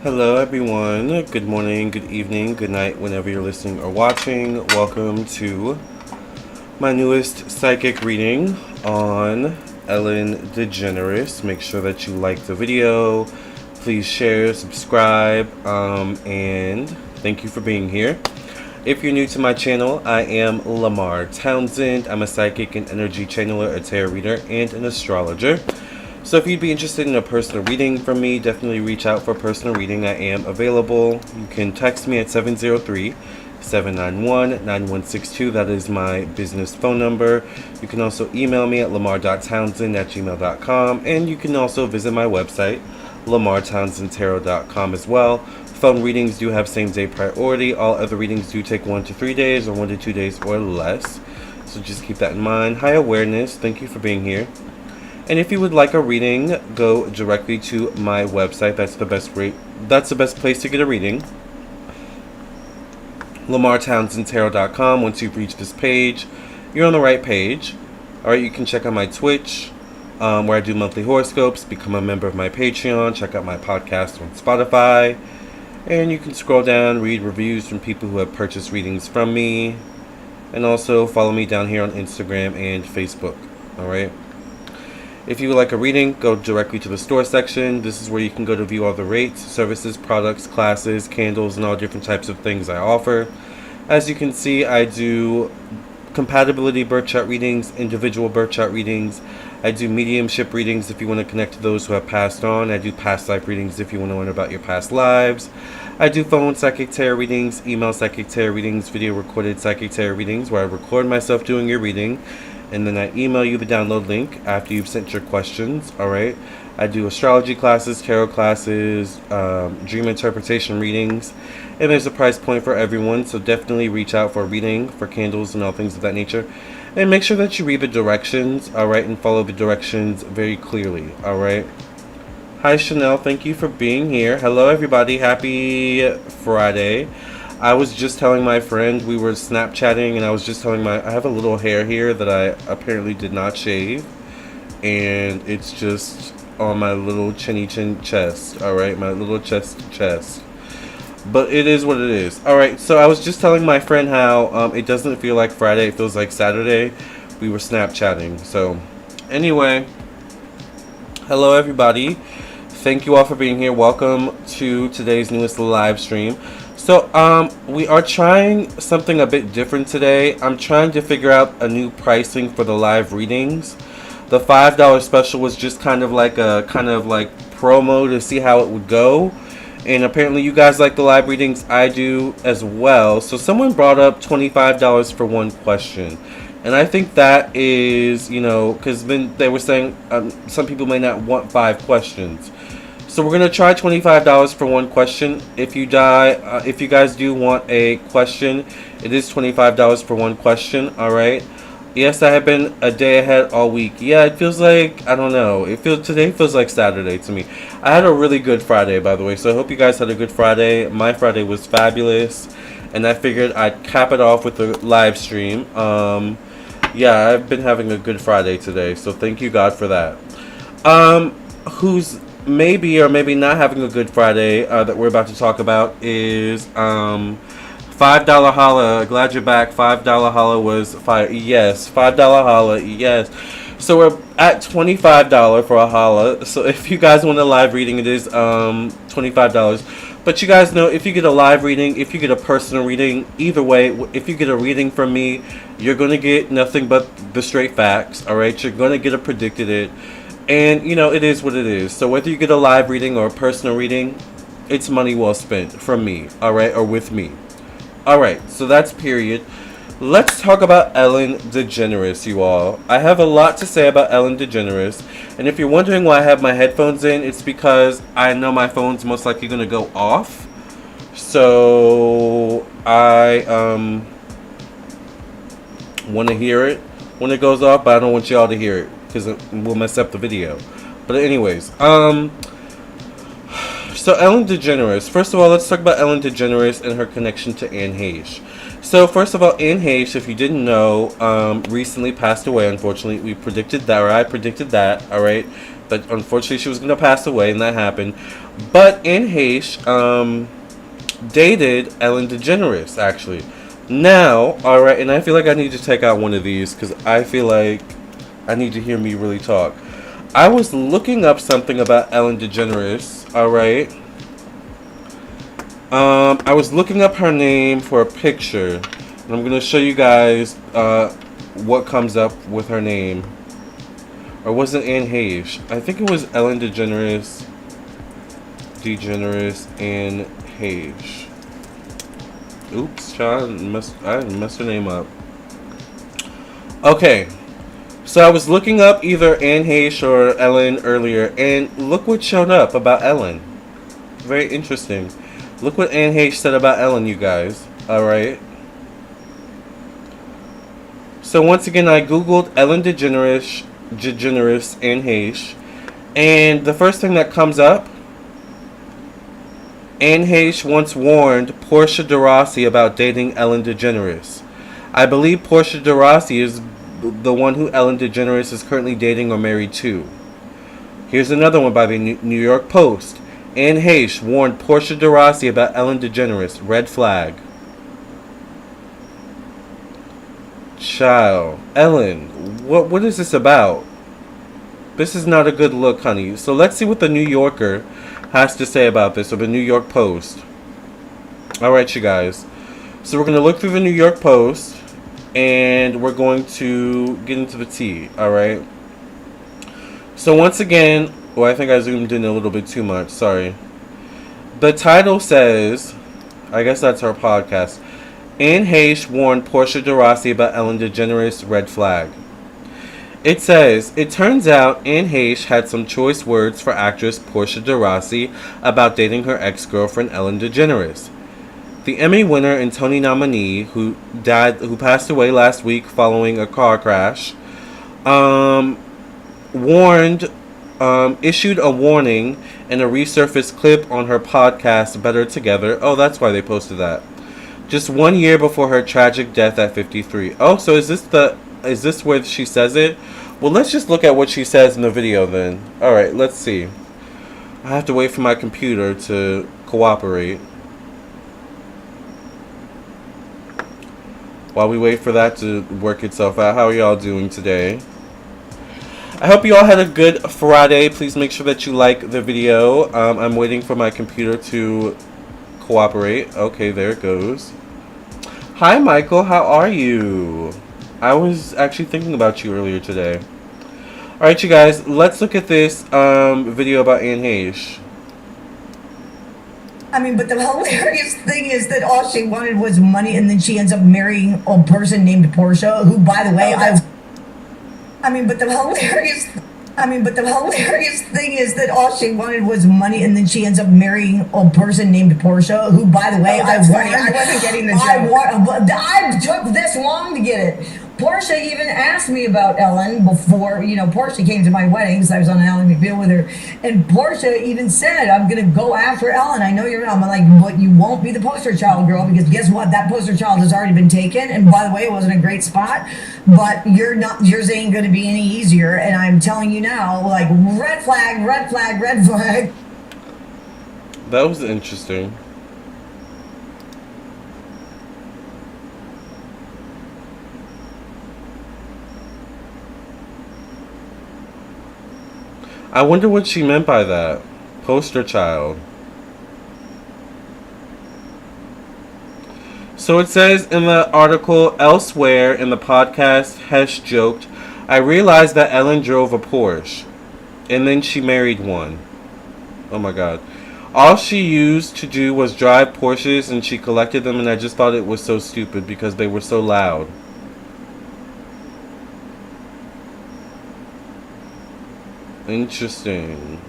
Hello, everyone. Good morning, good evening, good night, whenever you're listening or watching. Welcome to my newest psychic reading on Ellen Degeneres. Make sure that you like the video. Please share, subscribe, and thank you for being here. If you're new to my channel, I am Lamarr Townsend. I'm a psychic and energy channeler, a tarot reader, and an astrologer. So if you'd be interested in a personal reading from me, definitely reach out for a personal reading. I am available. You can text me at 703-791-9162. That is my business phone number. You can also email me at lamarrtownsend@gmail.com. And you can also visit my website, lamarrtownsendtarot.com as well. Phone readings do have same-day priority. All other readings do take 1 to 3 days or 1 to 2 days or less. So just keep that in mind. High awareness. Thank you for being here. And if you would like a reading, go directly to my website. That's the best place to get a reading. lamarrtownsendtarot.com. Once you've reached this page, you're on the right page. Alright, you can check out my Twitch, where I do monthly horoscopes, become a member of my Patreon, check out my podcast on Spotify, and you can scroll down, read reviews from people who have purchased readings from me, and also follow me down here on Instagram and Facebook. Alright. If you would like a reading, go directly to the store section. This is where you can go to view all the rates, services, products, classes, candles, and all different types of things I offer. As you can see, I do compatibility birth chart readings, individual birth chart readings. I do mediumship readings if you want to connect to those who have passed on. I do past life readings if you want to learn about your past lives. I do phone psychic tarot readings, email psychic tarot readings, video recorded psychic tarot readings where I record myself doing your reading. And then I email you the download link after you've sent your questions. Alright. I do astrology classes, tarot classes, dream interpretation readings. And there's a price point for everyone. So definitely reach out for a reading, for candles and all things of that nature. And make sure that you read the directions. Alright. And follow the directions very clearly. Alright. Hi Chanel. Thank you for being here. Hello everybody. Happy Friday. I was just telling my friend, we were Snapchatting, and I was just telling I have a little hair here that I apparently did not shave, and it's just on my little chinny chin chest, alright, my little chest, but it is what it is. Alright, so I was just telling my friend how it doesn't feel like Friday, it feels like Saturday. We were Snapchatting. So anyway, hello everybody, thank you all for being here. Welcome to today's newest live stream. So, we are trying something a bit different today. I'm trying to figure out a new pricing for the live readings. The $5 special was just kind of like a promo to see how it would go. And apparently you guys like the live readings. I do as well. So someone brought up $25 for one question. And I think that is, because then they were saying some people may not want 5 questions. So we're gonna try $25 for one question. If you guys do want a question, it is $25 for one question. All right. Yes, I have been a day ahead all week. Yeah, it feels like, I don't know. Today feels like Saturday to me. I had a really good Friday, by the way. So I hope you guys had a good Friday. My Friday was fabulous, and I figured I'd cap it off with a live stream. Yeah, I've been having a good Friday today. So thank you God for that. Who's maybe or maybe not having a good Friday that we're about to talk about is $5 holla. Glad you're back. $5 holla was fire. Yes, $5 holla. Yes. So we're at $25 for a holla. So if you guys want a live reading, it is $25. But you guys know, if you get a live reading, if you get a personal reading, either way, if you get a reading from me, you're going to get nothing but the straight facts. All right, you're going to get a predicted it. And, it is what it is. So whether you get a live reading or a personal reading, it's money well spent from me, all right, or with me. All right, so that's period. Let's talk about Ellen Degeneres, you all. I have a lot to say about Ellen Degeneres. And if you're wondering why I have my headphones in, it's because I know my phone's most likely going to go off. So I want to hear it when it goes off, but I don't want y'all to hear it, because it will mess up the video. But anyways, so Ellen Degeneres. First of all, let's talk about Ellen Degeneres and her connection to Anne Heche. So first of all, Anne Heche, if you didn't know, recently passed away, unfortunately. We predicted that, or I predicted that, alright? that unfortunately she was going to pass away, and that happened. But Anne Heche dated Ellen DeGeneres, actually. Now, alright, and I feel like I need to take out one of these because I feel like I need to hear me really talk. I was looking up something about Ellen DeGeneres, alright. I was looking up her name for a picture, and I'm going to show you guys what comes up with her name. Or was it Anne Heche? I think it was Ellen DeGeneres. Anne Heche. Oops, child, I messed her name up. Okay, so I was looking up either Anne Heche or Ellen earlier, and look what showed up about Ellen. Very interesting. Look what Anne Heche said about Ellen, you guys. Alright. So once again, I googled Ellen DeGeneres, Anne Heche, and the first thing that comes up, Anne Heche once warned Portia de Rossi about dating Ellen DeGeneres. I believe Portia de Rossi is the one who Ellen DeGeneres is currently dating or married to. Here's another one by the New York Post. Anne Heche warned Portia de Rossi about Ellen DeGeneres. Red flag. Child. Ellen, what is this about? This is not a good look, honey. So let's see what the New Yorker has to say about this, or the New York Post. Alright, you guys. So we're going to look through the New York Post, and we're going to get into the tea, alright? So once again, I think I zoomed in a little bit too much, sorry. The title says, I guess that's our podcast, Anne Heche warned Portia de Rossi about Ellen DeGeneres, red flag. It says, it turns out Anne Heche had some choice words for actress Portia de Rossi about dating her ex-girlfriend Ellen DeGeneres. The Emmy winner and Tony nominee, who passed away last week following a car crash, issued a warning in a resurfaced clip on her podcast Better Together. Oh, that's why they posted that. Just 1 year before her tragic death at 53. Oh, so is this where she says it? Well, let's just look at what she says in the video then. Alright, let's see. I have to wait for my computer to cooperate. While we wait for that to work itself out, how are y'all doing today? I hope you all had a good Friday. Please make sure that you like the video. I'm waiting for my computer to cooperate. Okay, there it goes. Hi, Michael. How are you? I was actually thinking about you earlier today. Alright, you guys. Let's look at this video about Anne Heche. I mean, but the hilarious thing is that all she wanted was money, and then she ends up marrying a person named Portia, who, by the way, but the hilarious thing is that all she wanted was money, and then she ends up marrying a person named Portia, who, by the way, I wasn't getting the joke. I took this long to get it. Portia even asked me about Ellen before, Portia came to my wedding because I was on Ellen McBeal with her. And Portia even said, I'm going to go after Ellen. I know you're not. I'm like, but you won't be the poster child, girl, because guess what? That poster child has already been taken. And by the way, it wasn't a great spot, but yours ain't going to be any easier. And I'm telling you now, like, red flag, red flag, red flag. That was interesting. I wonder what she meant by that. Poster child. So it says in the article, elsewhere in the podcast, Heche joked, I realized that Ellen drove a Porsche. And then she married one. Oh my god. All she used to do was drive Porsches, and she collected them, and I just thought it was so stupid because they were so loud. Interesting.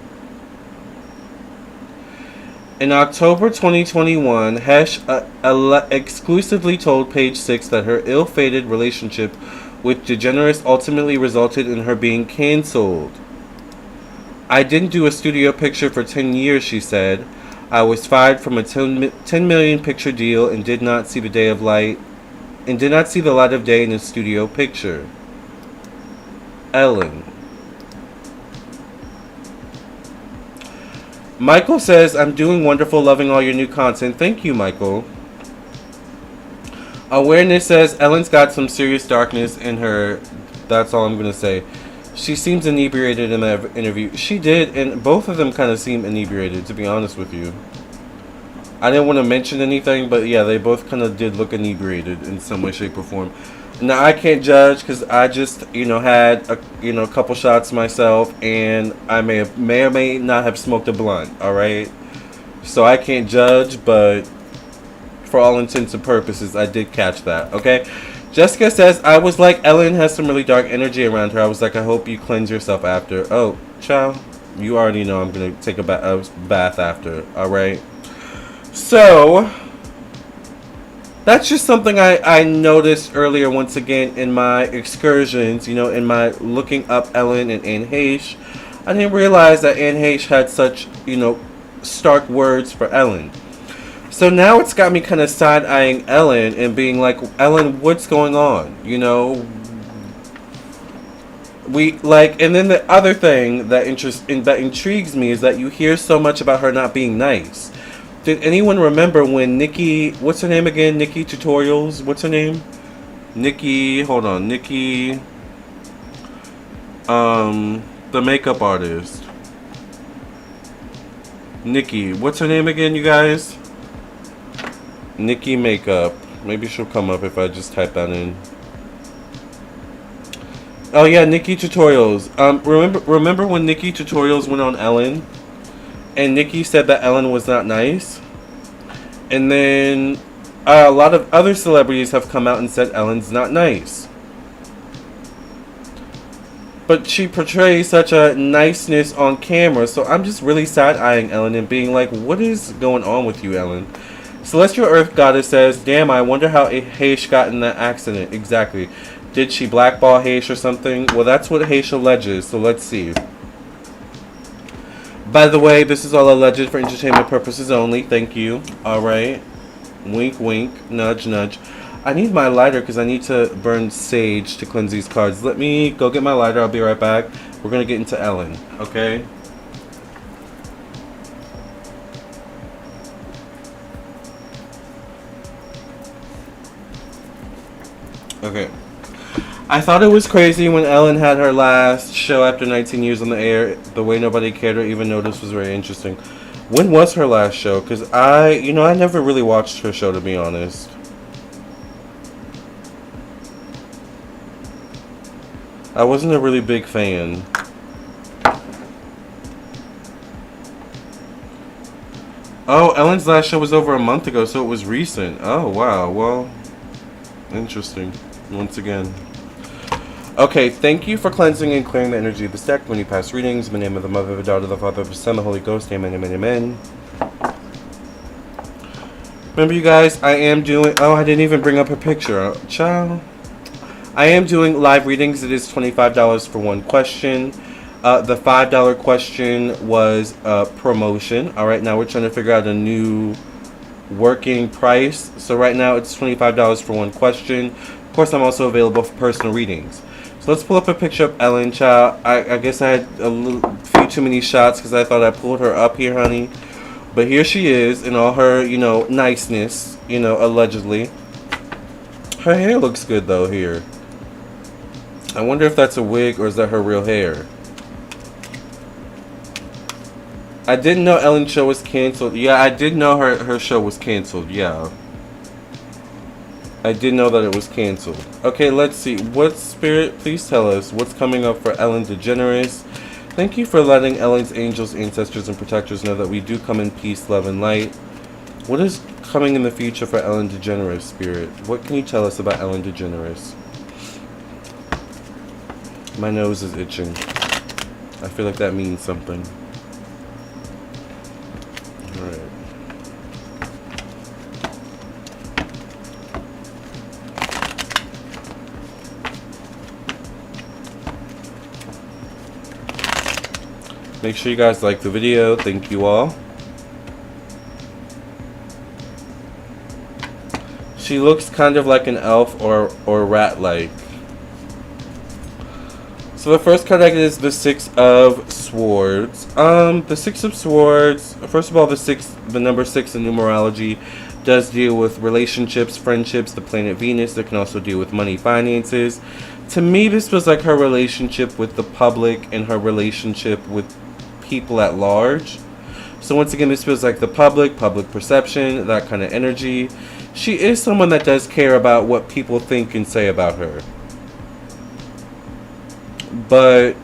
In October 2021, Heche exclusively told Page Six that her ill-fated relationship with Degeneres ultimately resulted in her being cancelled. I didn't do a studio picture for 10 years, she said. I was fired from a 10 million picture deal and did not see the light of day in a studio picture. Ellen. Michael says, I'm doing wonderful, loving all your new content. Thank you, Michael. Awareness says, Ellen's got some serious darkness in her. That's all I'm going to say. She seems inebriated in that interview. She did, and both of them kind of seem inebriated, to be honest with you. I didn't want to mention anything, but yeah, they both kind of did look inebriated in some way, shape, or form. Now, I can't judge because I just, had a couple shots myself, and I may or may not have smoked a blunt, alright? So I can't judge, but for all intents and purposes, I did catch that, okay? Jessica says, I was like, Ellen has some really dark energy around her. I was like, I hope you cleanse yourself after. Oh, child, you already know I'm going to take a bath after, alright? So, that's just something I noticed earlier once again in my excursions, in my looking up Ellen and Anne Heche. I didn't realize that Anne Heche had such, stark words for Ellen. So now it's got me kind of side-eyeing Ellen and being like, Ellen, what's going on? And then the other thing that intrigues me is that you hear so much about her not being nice. Did anyone remember when Nikki, what's her name again? Nikki Tutorials? What's her name? Nikki, hold on. Nikki, the makeup artist. Nikki, what's her name again, you guys? Nikki Makeup. Maybe she'll come up if I just type that in. Oh yeah, Nikki Tutorials. Remember when Nikki Tutorials went on Ellen? And Nikki said that Ellen was not nice? And then a lot of other celebrities have come out and said Ellen's not nice. But she portrays such a niceness on camera, so I'm just really side-eyeing Ellen and being like, what is going on with you, Ellen? Celestial Earth Goddess says, damn, I wonder how Heche got in that accident. Exactly. Did she blackball Heche or something? Well, that's what Heche alleges, so let's see. By the way, this is all alleged for entertainment purposes only. Thank you. Alright. Wink, wink. Nudge, nudge. I need my lighter because I need to burn sage to cleanse these cards. Let me go get my lighter. I'll be right back. We're going to get into Ellen. Okay? Okay. I thought it was crazy when Ellen had her last show after 19 years on the air. The way nobody cared or even noticed was very interesting. When was her last show? Because I never really watched her show, to be honest. I wasn't a really big fan. Oh, Ellen's last show was over a month ago, so it was recent. Oh, wow. Well, interesting. Once again. Okay, thank you for cleansing and clearing the energy of the deck when you pass readings. In the name of the Mother, the Daughter, the Father, the Son, the Holy Ghost. Amen, amen, amen. Remember, you guys, I am doing... Oh, I didn't even bring up her picture. Ciao. I am doing live readings. It is $25 for one question. The $5 question was promotion. All right, now we're trying to figure out a new working price. So right now it's $25 for one question. Of course, I'm also available for personal readings. So let's pull up a picture of Ellen, child. I guess I had a few too many shots because I thought I pulled her up here, honey. But here she is in all her, niceness, allegedly. Her hair looks good, though, here. I wonder if that's a wig or is that her real hair. I didn't know Ellen's show was canceled. Yeah, I did know her show was canceled, yeah. I did know that it was canceled. Okay, let's see. What spirit, please tell us what's coming up for Ellen Degeneres. Thank you for letting Ellen's angels, ancestors, and protectors know that we do come in peace, love, and light. What is coming in the future for Ellen Degeneres, spirit? What can you tell us about Ellen Degeneres? My nose is itching. I feel like that means something. Alright. Make sure you guys like the video. Thank you all. She looks kind of like an elf or rat-like. So So the first card I get is the Six of Swords. The Six of Swords. First of all, the number 6 in numerology does deal with relationships, friendships, the planet Venus. That can also deal with money, finances. To me, this was like her relationship with the public and her relationship with people at large. So once again, this feels like the public perception, that kind of energy. She is someone that does care about what people think and say about her. But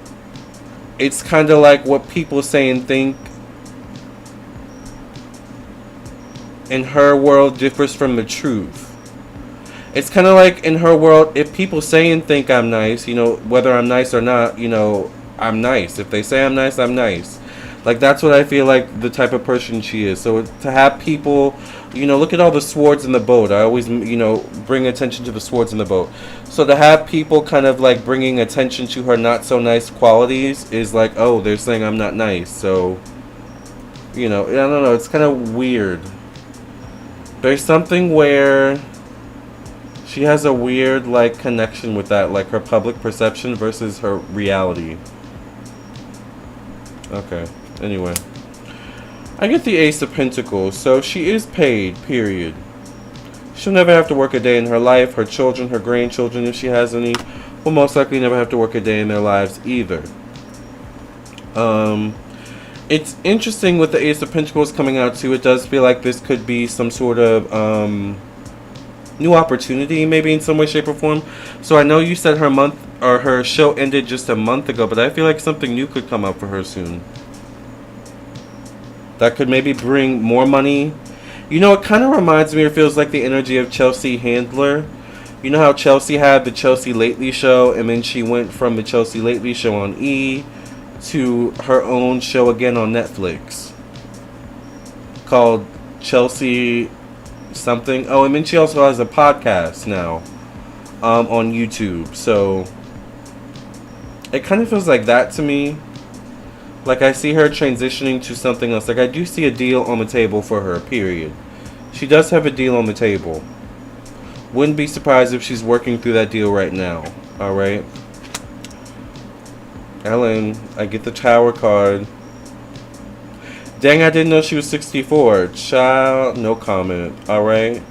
it's kind of like what people say and think in her world differs from the truth. It's kind of like in her world, if people say and think I'm nice, whether I'm nice or not, I'm nice. If they say I'm nice, I'm nice. Like, that's what I feel like the type of person she is. So to have people, look at all the swords in the boat. I always, bring attention to the swords in the boat. So to have people kind of like bringing attention to her not so nice qualities is like, oh, they're saying I'm not nice. So, I don't know. It's kind of weird. There's something where she has a weird like connection with that, like her public perception versus her reality. Okay. Anyway, I get the Ace of Pentacles, so she is paid, period. She'll never have to work a day in her life. Her children, her grandchildren, if she has any, will most likely never have to work a day in their lives either. It's interesting with the Ace of Pentacles coming out too. It does feel like this could be some sort of new opportunity, maybe in some way, shape, or form. So I know you said her show ended just a month ago, but I feel like something new could come up for her soon. That could maybe bring more money. It kind of reminds me, or feels like the energy of Chelsea Handler. You know how Chelsea had the Chelsea Lately show, and then she went from the Chelsea Lately show on E! To her own show again on Netflix called Chelsea something. Oh, and then she also has a podcast now on YouTube. So it kind of feels like that to me. Like, I see her transitioning to something else. Like, I do see a deal on the table for her, period. She does have a deal on the table. Wouldn't be surprised if she's working through that deal right now. Alright? Ellen, I get the Tower card. Dang, I didn't know she was 64. Child, no comment. Alright?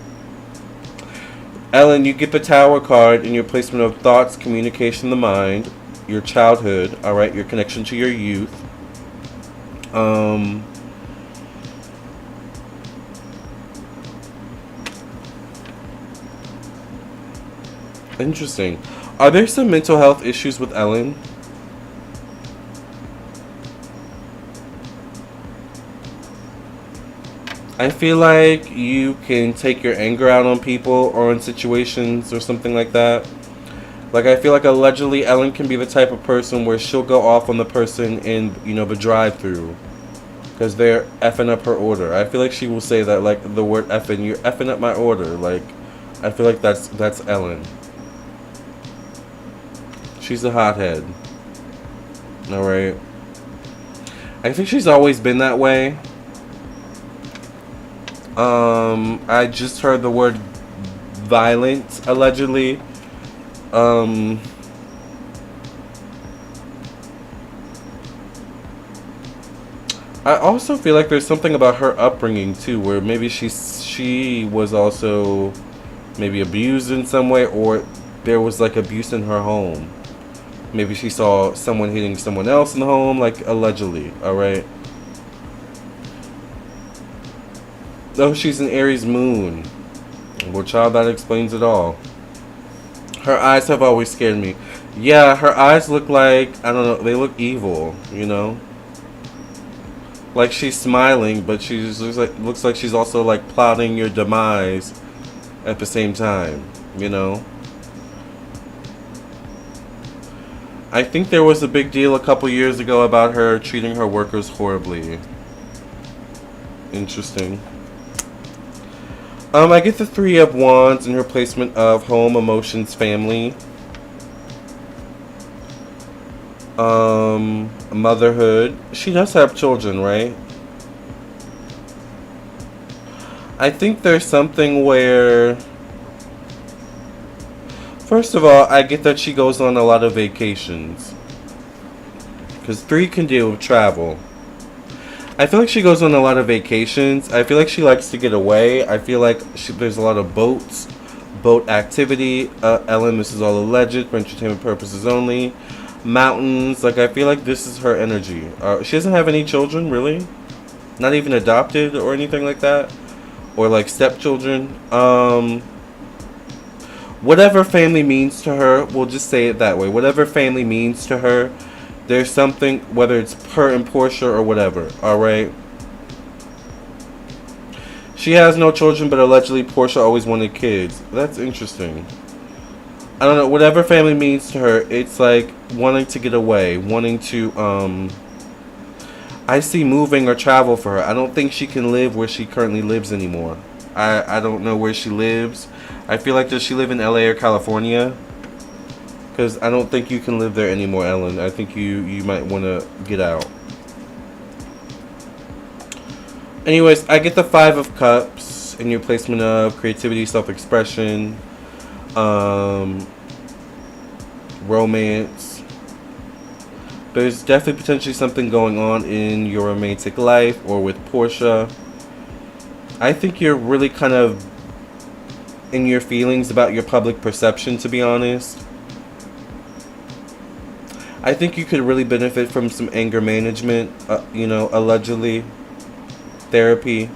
Ellen, you get the Tower card in your placement of thoughts, communication, the mind, your childhood, alright, your connection to your youth. Interesting. Are there some mental health issues with Ellen? I feel like you can take your anger out on people or in situations or something like that. Like, I feel like allegedly Ellen can be the type of person where she'll go off on the person in, the drive-thru because they're effing up her order. I feel like she will say that, like, the word effing, you're effing up my order. Like, I feel like that's Ellen. She's a hothead. Alright. I think she's always been that way. I just heard the word violent, allegedly. I also feel like there's something about her upbringing too, where maybe she was also maybe abused in some way, or there was like abuse in her home. Maybe she saw someone hitting someone else in the home, like allegedly. All right. Oh, she's an Aries moon. Well, child, that explains it all. Her eyes have always scared me. Yeah, her eyes look like, I don't know, they look evil, Like she's smiling, but she just looks like she's also like plotting your demise at the same time, I think there was a big deal a couple years ago about her treating her workers horribly. Interesting. I get the Three of Wands in her placement of home, emotions, family. Motherhood. She does have children, right? I think there's something where... First of all, I get that she goes on a lot of vacations. Because 3 can deal with travel. I feel like she goes on a lot of vacations. I feel like she likes to get away. I feel like there's a lot of boat activity. Ellen, this is all alleged for entertainment purposes only. Mountains. Like, I feel like this is her energy. She doesn't have any children, really. Not even adopted or anything like that. Or like stepchildren. Whatever family means to her, we'll just say it that way. Whatever family means to her, there's something, whether it's her and Portia or whatever, alright? She has no children, but allegedly Portia always wanted kids. That's interesting. I don't know, whatever family means to her, it's like wanting to get away, wanting to, I see moving or travel for her. I don't think she can live where she currently lives anymore. I don't know where she lives. I feel like, does she live in LA or California? Because I don't think you can live there anymore, Ellen. I think you might want to get out. Anyways, I get the 5 of Cups in your placement of creativity, self-expression, romance. There's definitely potentially something going on in your romantic life or with Portia. I think you're really kind of in your feelings about your public perception, to be honest. I think you could really benefit from some anger management, allegedly. Therapy.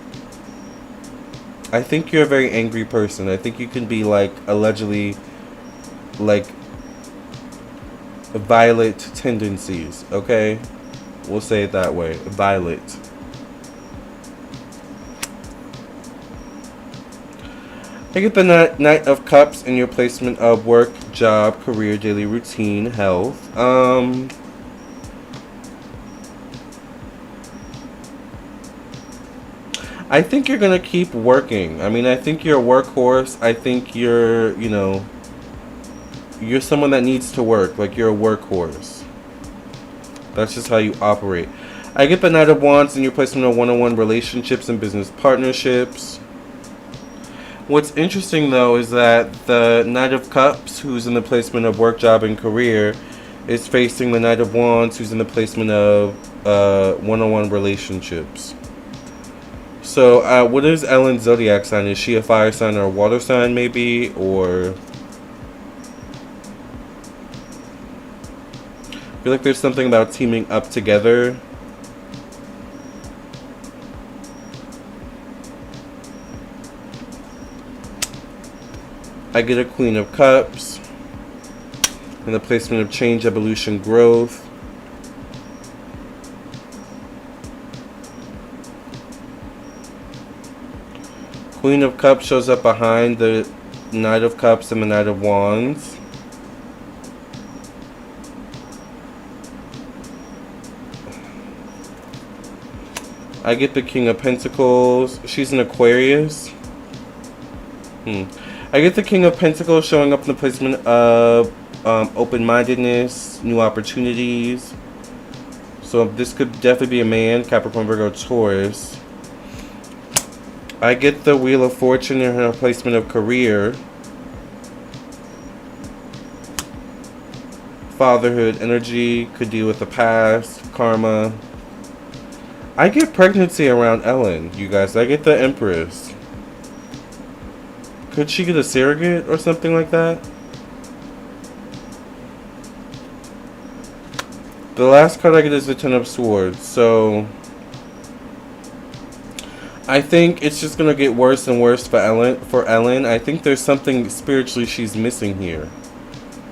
I think you're a very angry person. I think you can be, like, allegedly, like, violet tendencies, okay? We'll say it that way. Violet. I get the Knight of Cups in your placement of work, job, career, daily routine, health. I think you're going to keep working. I mean, I think you're a workhorse. I think you're, you're someone that needs to work. Like, you're a workhorse. That's just how you operate. I get the Knight of Wands in your placement of one-on-one relationships and business partnerships. What's interesting, though, is that the Knight of Cups, who's in the placement of work, job, and career, is facing the Knight of Wands, who's in the placement of one-on-one relationships. So, what is Ellen's zodiac sign? Is she a fire sign or a water sign, maybe? Or I feel like there's something about teaming up together. I get a Queen of Cups in the placement of change, evolution, growth. Queen of Cups shows up behind the Knight of Cups and the Knight of Wands. I get the King of Pentacles. She's an Aquarius. I get the King of Pentacles showing up in the placement of open-mindedness, new opportunities. So this could definitely be a man, Capricorn, Virgo, Taurus. I get the Wheel of Fortune in her placement of career. Fatherhood energy, could deal with the past, karma. I get pregnancy around Ellen, you guys. I get the Empress. Could she get a surrogate or something like that? The last card I get is the Ten of Swords. So I think it's just gonna get worse and worse for Ellen. I think there's something spiritually she's missing here.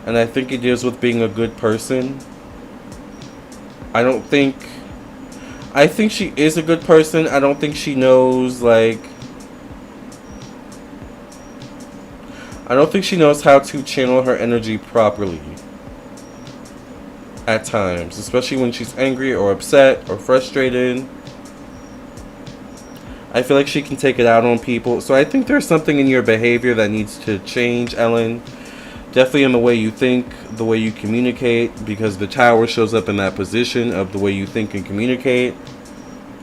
And I think it deals with being a good person. I think she is a good person. I don't think she knows, like, I don't think she knows how to channel her energy properly at times, especially when she's angry or upset or frustrated. I feel like she can take it out on people. So I think there's something in your behavior that needs to change, Ellen. Definitely in the way you think, the way you communicate, because the Tower shows up in that position of the way you think and communicate.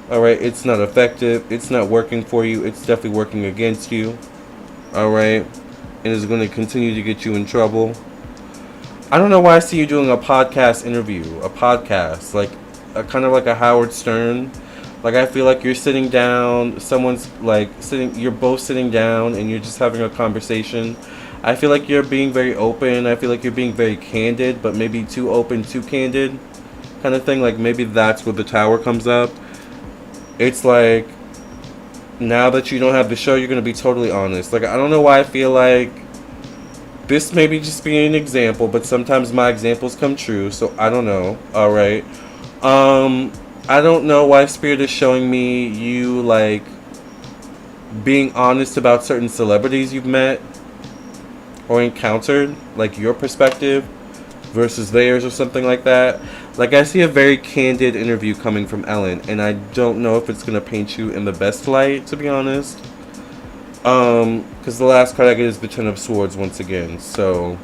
Alright, it's not effective. It's not working for you. It's definitely working against you. Alright. And is going to continue to get you in trouble. I don't know why I see you doing a podcast interview, a podcast, like kind of like a Howard Stern. Like I feel like you're sitting down, someone's like sitting, you're both sitting down and you're just having a conversation. I feel like you're being very open. I feel like you're being very candid, but maybe too open, too candid kind of thing. Like maybe that's where the Tower comes up. It's like now that you don't have the show, you're going to be totally honest. Like I don't know why I feel like this may be just being an example, but sometimes my examples come true, so I don't know. Alright. I don't know why Spirit is showing me you, like, being honest about certain celebrities you've met or encountered, like your perspective versus theirs or something like that. Like, I see a very candid interview coming from Ellen, and I don't know if it's going to paint you in the best light, to be honest. Because the last card I get is the Ten of Swords once again. So,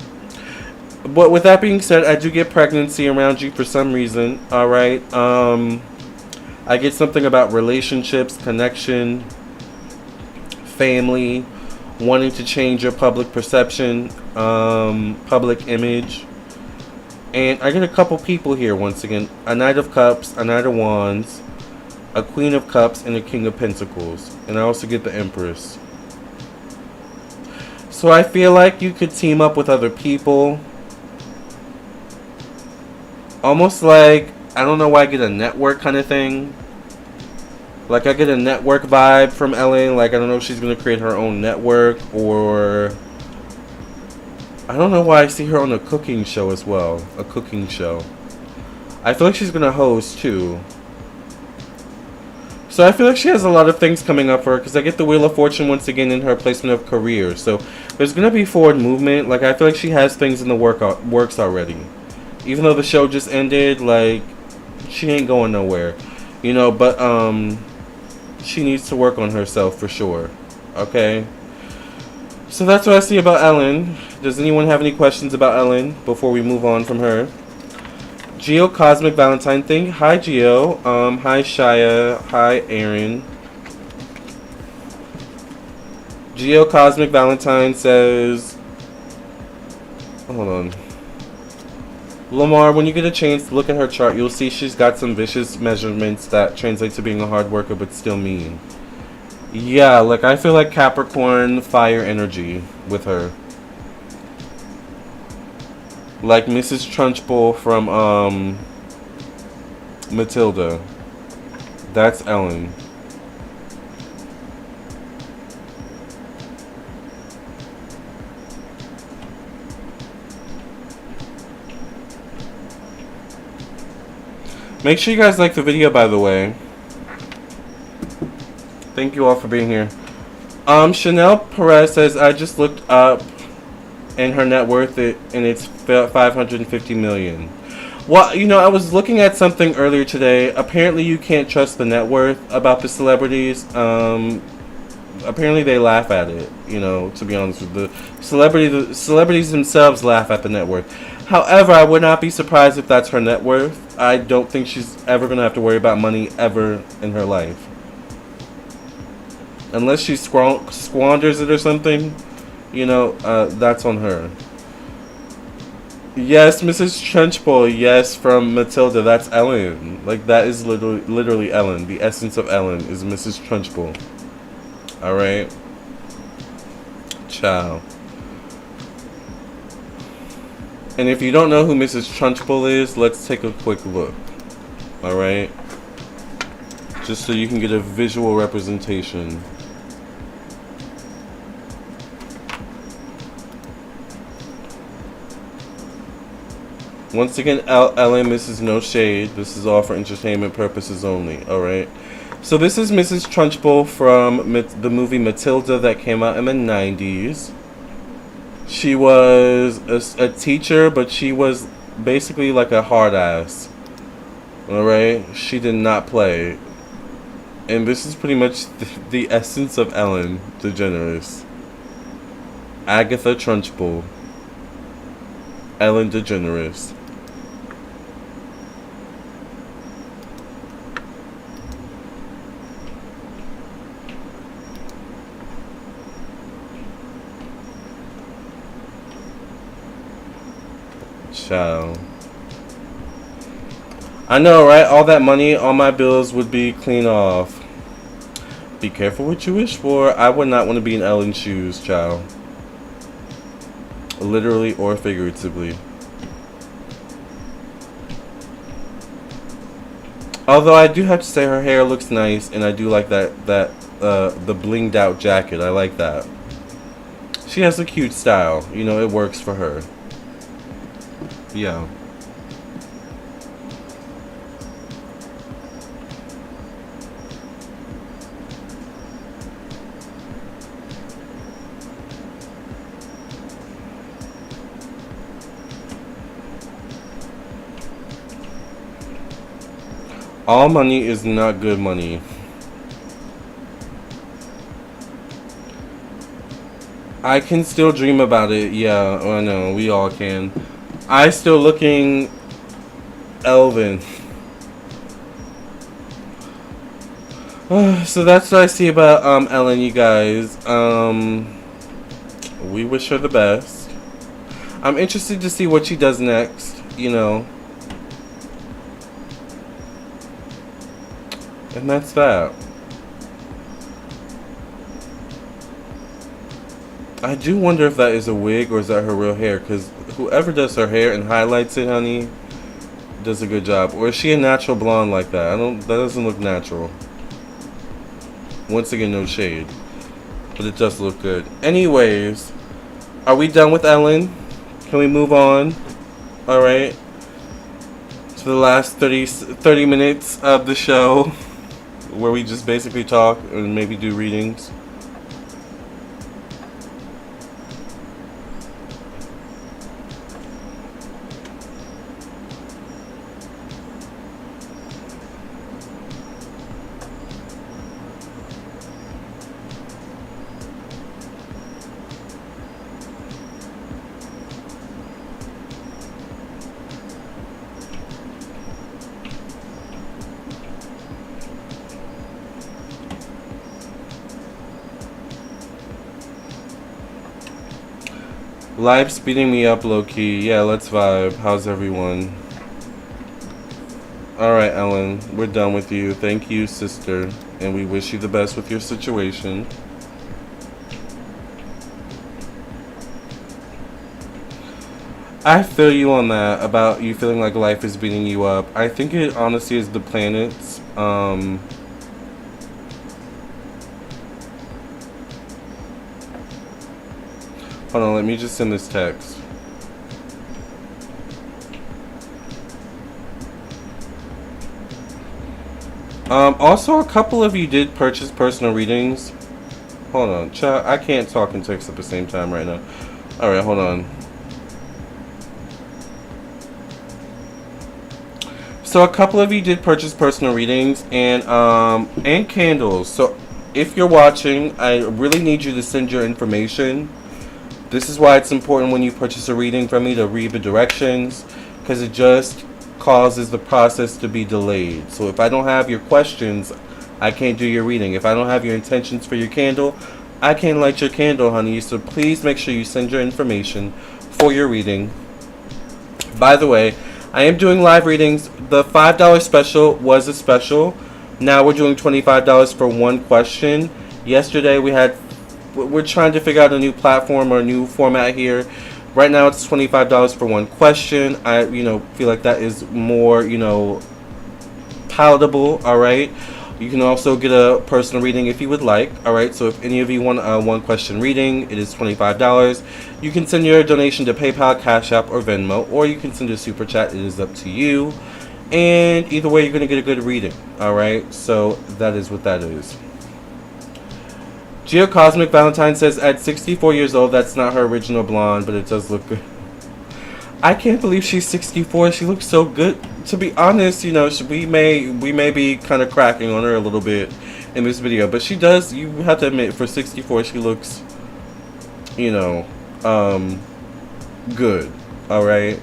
but with that being said, I do get pregnancy around you for some reason. Alright. I get something about relationships, connection, family, wanting to change your public perception, public image. And I get a couple people here once again. A Knight of Cups, a Knight of Wands, a Queen of Cups, and a King of Pentacles. And I also get the Empress. So I feel like you could team up with other people. Almost like, I don't know why I get a network kind of thing. Like I get a network vibe from Ellen. Like I don't know if she's going to create her own network or... I don't know why I see her on a cooking show as well. A cooking show. I feel like she's going to host too. So I feel like she has a lot of things coming up for her because I get the Wheel of Fortune once again in her placement of career. So there's going to be forward movement. Like I feel like she has things in the works already. Even though the show just ended, like she ain't going nowhere. You know, but she needs to work on herself for sure. Okay? So that's what I see about Ellen. Does anyone have any questions about Ellen before we move on from her? Geo Cosmic Valentine thing. Hi Geo. Hi Shia. Hi Aaron. Geo Cosmic Valentine says, hold on. Lamarr, when you get a chance to look at her chart, you'll see she's got some vicious measurements that translate to being a hard worker but still mean. Yeah, like I feel like Capricorn fire energy with her. Like Mrs. Trunchbull from Matilda. That's Ellen. Make sure you guys like the video, by the way. Thank you all for being here. Chanel Perez says, I just looked up and her net worth and it's 550 million. Well, you know, I was looking at something earlier today. Apparently you can't trust the net worth about the celebrities. Apparently they laugh at it, you know, to be honest with the celebrities themselves laugh at the net worth. However, I would not be surprised if that's her net worth. I don't think she's ever going to have to worry about money ever in her life. Unless she squanders it or something, you know, that's on her. Yes, Mrs. Trunchbull, yes, from Matilda, that's Ellen. Like, that is literally Ellen. The essence of Ellen is Mrs. Trunchbull. Alright? Ciao. And if you don't know who Mrs. Trunchbull is, let's take a quick look. Alright? Just so you can get a visual representation. Once again, Ellen, this is no shade. This is all for entertainment purposes only. Alright? So this is Mrs. Trunchbull from the movie Matilda that came out in the 90s. She was a teacher, but she was basically like a hard ass. Alright? She did not play. And this is pretty much the essence of Ellen DeGeneres. Agatha Trunchbull. Ellen DeGeneres. Child. I know, right? All that money, all my bills would be clean off. Be careful what you wish for. I would not want to be in Ellen's shoes, child. Literally or figuratively. Although I do have to say her hair looks nice, and I do like the blinged out jacket. I like that. She has a cute style. You know, it works for her. Yeah. All money is not good money. I can still dream about it. Yeah, I know. We all can. I still looking Elvin. So that's what I see about Ellen, you guys. We wish her the best. I'm interested to see what she does next, you know. And that's that. I do wonder if that is a wig or is that her real hair, because whoever does her hair and highlights it, honey, does a good job. Or is she a natural blonde like that? That doesn't look natural. Once again, no shade, but it does look good. Anyways, are we done with Ellen? Can we move on? All right, to the last 30 minutes of the show, where we just basically talk and maybe do readings. Life's beating me up low-key. Yeah, let's vibe. How's everyone? Alright, Ellen. We're done with you. Thank you, sister. And we wish you the best with your situation. I feel you on that, about you feeling like life is beating you up. I think it honestly is the planets. Hold on, let me just send this text. Also, a couple of you did purchase personal readings. Hold on, child, I can't talk and text at the same time right now. Alright, hold on. So a couple of you did purchase personal readings and candles. So if you're watching, I really need you to send your information. This is why it's important when you purchase a reading from me to read the directions, because it just causes the process to be delayed. So if I don't have your questions, I can't do your reading. If I don't have your intentions for your candle, I can't light your candle, honey. So please make sure you send your information for your reading. By the way, I am doing live readings. The $5 special was a special. Now we're doing $25 for one question. Yesterday we're trying to figure out a new platform or a new format here. Right now it's $25 for one question. I feel like that is more palatable. All right, you can also get a personal reading if you would like. All right, so if any of you want a one question reading, it is $25. You can send your donation to PayPal, Cash App, or Venmo, or you can send a super chat. It is up to you, and either way you're gonna get a good reading. All right, so that is what that is. Geocosmic Valentine says, at 64 years old, that's not her original blonde, but it does look good. I can't believe she's 64. She looks so good. To be honest, we may be kind of cracking on her a little bit in this video, but she does. You have to admit, for 64, she looks, good. All right,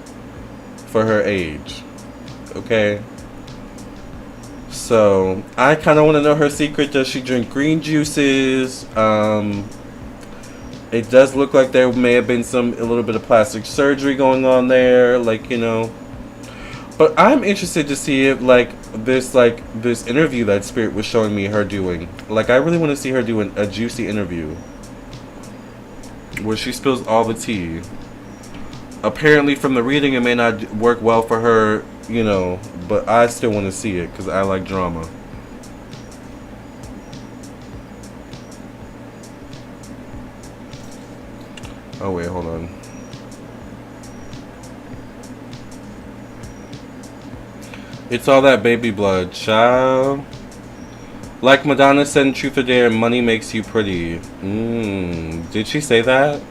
for her age. Okay. So I kind of want to know her secret. Does she drink green juices? It does look like there may have been a little bit of plastic surgery going on there, like, you know. But I'm interested to see if, like, this interview that Spirit was showing me her doing. Like, I really want to see her do a juicy interview where she spills all the tea. Apparently, from the reading, it may not work well for her, you know, but I still want to see it because I like drama. Oh, wait, hold on. It's all that baby blood, child. Like Madonna said in Truth or Dare, money makes you pretty. Did she say that?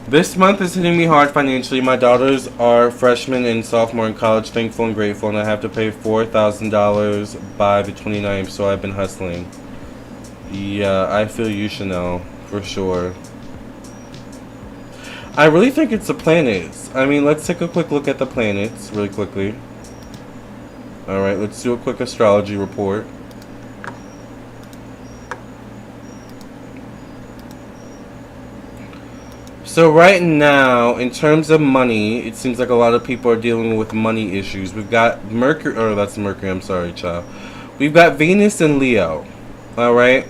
This month is hitting me hard financially. My daughters are freshmen and sophomore in college, thankful and grateful, and I have to pay $4,000 by the 29th, so I've been hustling. Yeah, I feel you, Chanel, for sure. I really think it's the planets. I mean, let's take a quick look at the planets really quickly. Alright, let's do a quick astrology report. So right now, in terms of money, it seems like a lot of people are dealing with money issues. We've got Mercury, or that's Mercury, I'm sorry, child. We've got Venus and Leo, alright?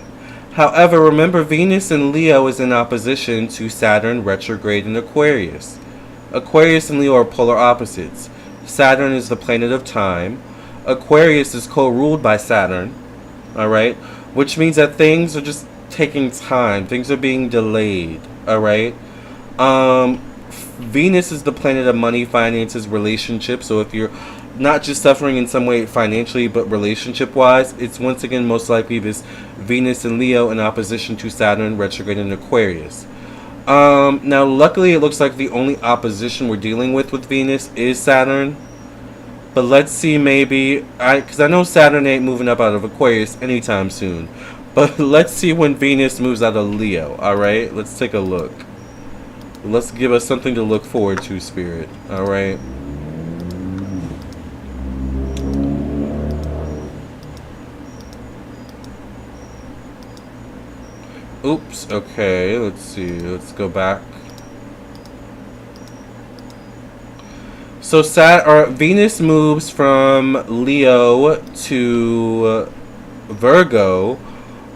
However, remember, Venus and Leo is in opposition to Saturn retrograde in Aquarius. Aquarius and Leo are polar opposites. Saturn is the planet of time. Aquarius is co-ruled by Saturn, alright? Which means that things are just taking time. Things are being delayed, alright? Venus is the planet of money, finances, relationships. So if you're not just suffering in some way financially, but relationship wise, it's once again most likely this Venus and Leo in opposition to Saturn retrograde in Aquarius. Now luckily it looks like the only opposition we're dealing with Venus is Saturn. But let's see, maybe, because I know Saturn ain't moving up out of Aquarius anytime soon. But let's see when Venus moves out of Leo, alright? Let's take a look. Let's give us something to look forward to, Spirit. Alright. Oops. Okay. Let's see. Let's go back. So Venus moves from Leo to Virgo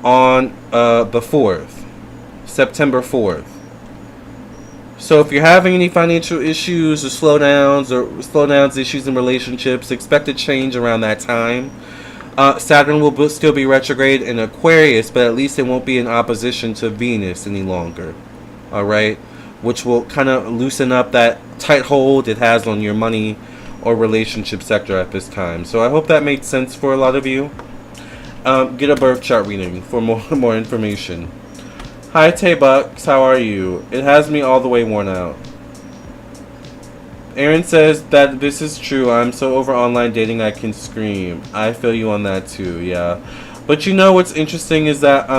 on the 4th. September 4th. So if you're having any financial issues or slowdowns, issues in relationships, expect a change around that time. Saturn will still be retrograde in Aquarius, but at least it won't be in opposition to Venus any longer. Alright? Which will kind of loosen up that tight hold it has on your money or relationship sector at this time. So I hope that made sense for a lot of you. Get a birth chart reading for more information. Hi Tay Bucks, how are you? It has me all the way worn out. Aaron says that this is true. I'm so over online dating I can scream. I feel you on that too, yeah. But you know what's interesting is that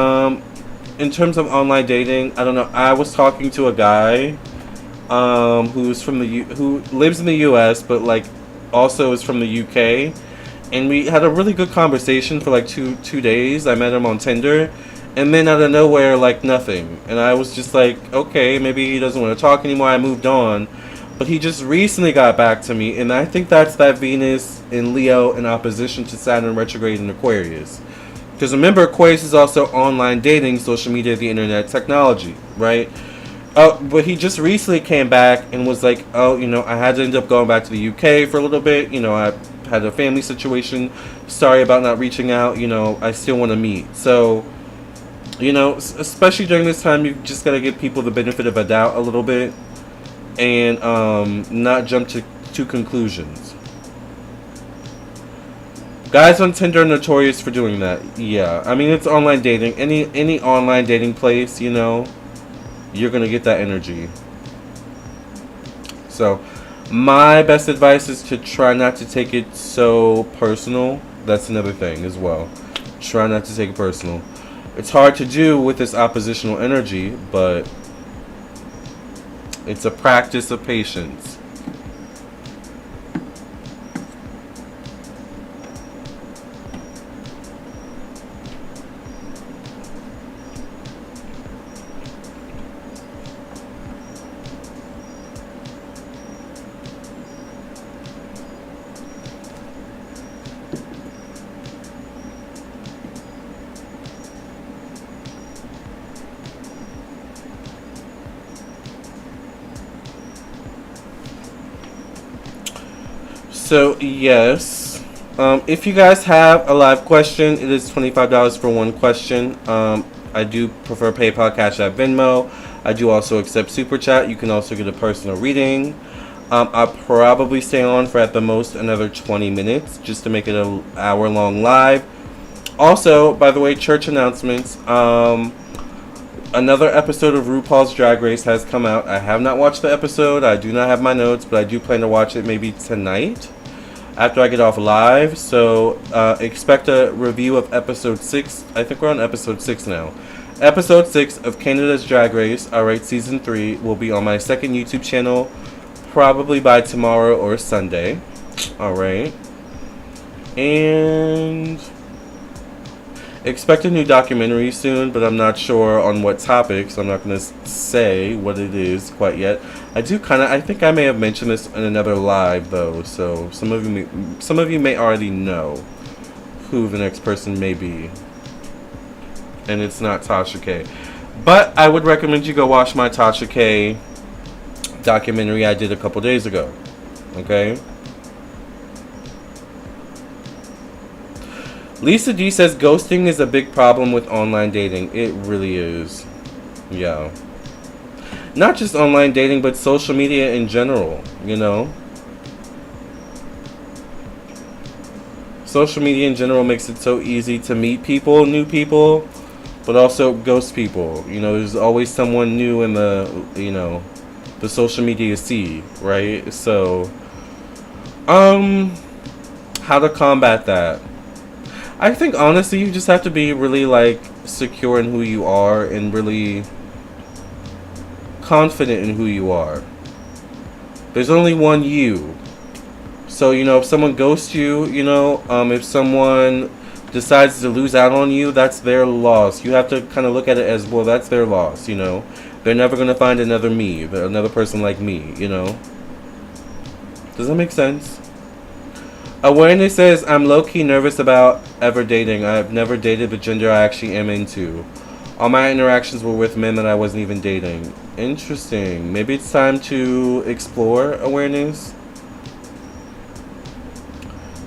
in terms of online dating, I don't know, I was talking to a guy who lives in the US but like also is from the UK, and we had a really good conversation for like two days. I met him on Tinder. And then out of nowhere, like nothing. And I was just like, okay, maybe he doesn't want to talk anymore. I moved on. But he just recently got back to me. And I think that's that Venus in Leo in opposition to Saturn retrograde in Aquarius. Because remember, Aquarius is also online dating, social media, the internet, technology, right? But he just recently came back and was like, oh, you know, I had to end up going back to the UK for a little bit. You know, I had a family situation. Sorry about not reaching out. You know, I still want to meet. So, you know, especially during this time, you just got to give people the benefit of a doubt a little bit and not jump to conclusions. Guys on Tinder are notorious for doing that. Yeah, I mean, it's online dating. Any online dating place, you know, you're going to get that energy. So, my best advice is to try not to take it so personal. That's another thing as well. Try not to take it personal. It's hard to do with this oppositional energy, but, It's a practice of patience. So, yes. If you guys have a live question, it is $25 for one question. I do prefer PayPal, Cash App, Venmo. I do also accept Super Chat. You can also get a personal reading. I'll probably stay on for at the most another 20 minutes just to make it an hour-long live. Also, by the way, church announcements. Another episode of RuPaul's Drag Race has come out. I have not watched the episode. I do not have my notes, but I do plan to watch it maybe tonight after I get off live. So expect a review of episode 6. I think we're on episode 6 now. Episode 6 of Canada's Drag Race, alright, season 3, will be on my second YouTube channel probably by tomorrow or Sunday. Alright. And expect a new documentary soon, but I'm not sure on what topic, so I'm not going to say what it is quite yet. I think I may have mentioned this in another live, though, so some of you may already know who the next person may be. And it's not Tasha K. But I would recommend you go watch my Tasha K documentary I did a couple days ago. Okay? Lisa D says ghosting is a big problem with online dating. It really is. Yeah. Not just online dating, but social media in general, you know? Social media in general makes it so easy to meet people, new people, but also ghost people. You know, there's always someone new in the, you know, the social media sea, right? So, how to combat that? I think honestly you just have to be really like secure in who you are and really confident in who you are. There's only one you. So, you know, if someone ghosts you, you know, if someone decides to lose out on you, that's their loss. You have to kind of look at it as, well, that's their loss, you know. They're never going to find another me, another person like me, you know. Does that make sense? Awareness says, I'm low-key nervous about ever dating. I've never dated the gender I actually am into. All my interactions were with men that I wasn't even dating. Interesting. Maybe it's time to explore awareness.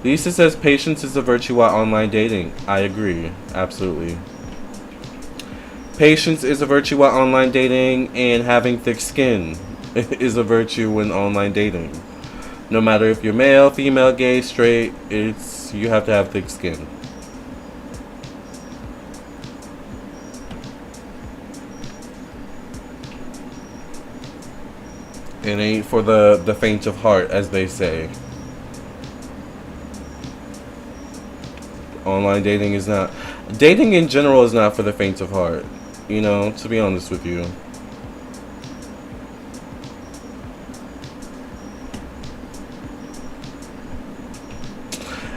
Lisa says, patience is a virtue while online dating. I agree. Absolutely. Patience is a virtue while online dating, and having thick skin is a virtue when online dating. No matter if you're male, female, gay, straight, you have to have thick skin. It ain't for the faint of heart, as they say. Online dating is not. Dating in general is not for the faint of heart. You know, to be honest with you.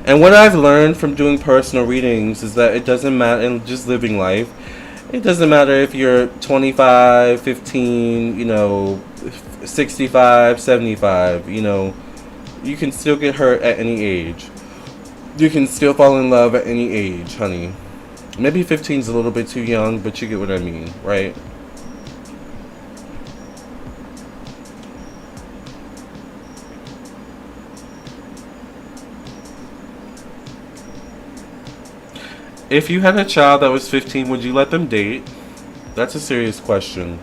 And what I've learned from doing personal readings is that it doesn't matter, and just living life, it doesn't matter if you're 25, 15, you know, 65, 75, you know, you can still get hurt at any age. You can still fall in love at any age, honey. Maybe 15 is a little bit too young, but you get what I mean, right? If you had a child that was 15, would you let them date? That's a serious question.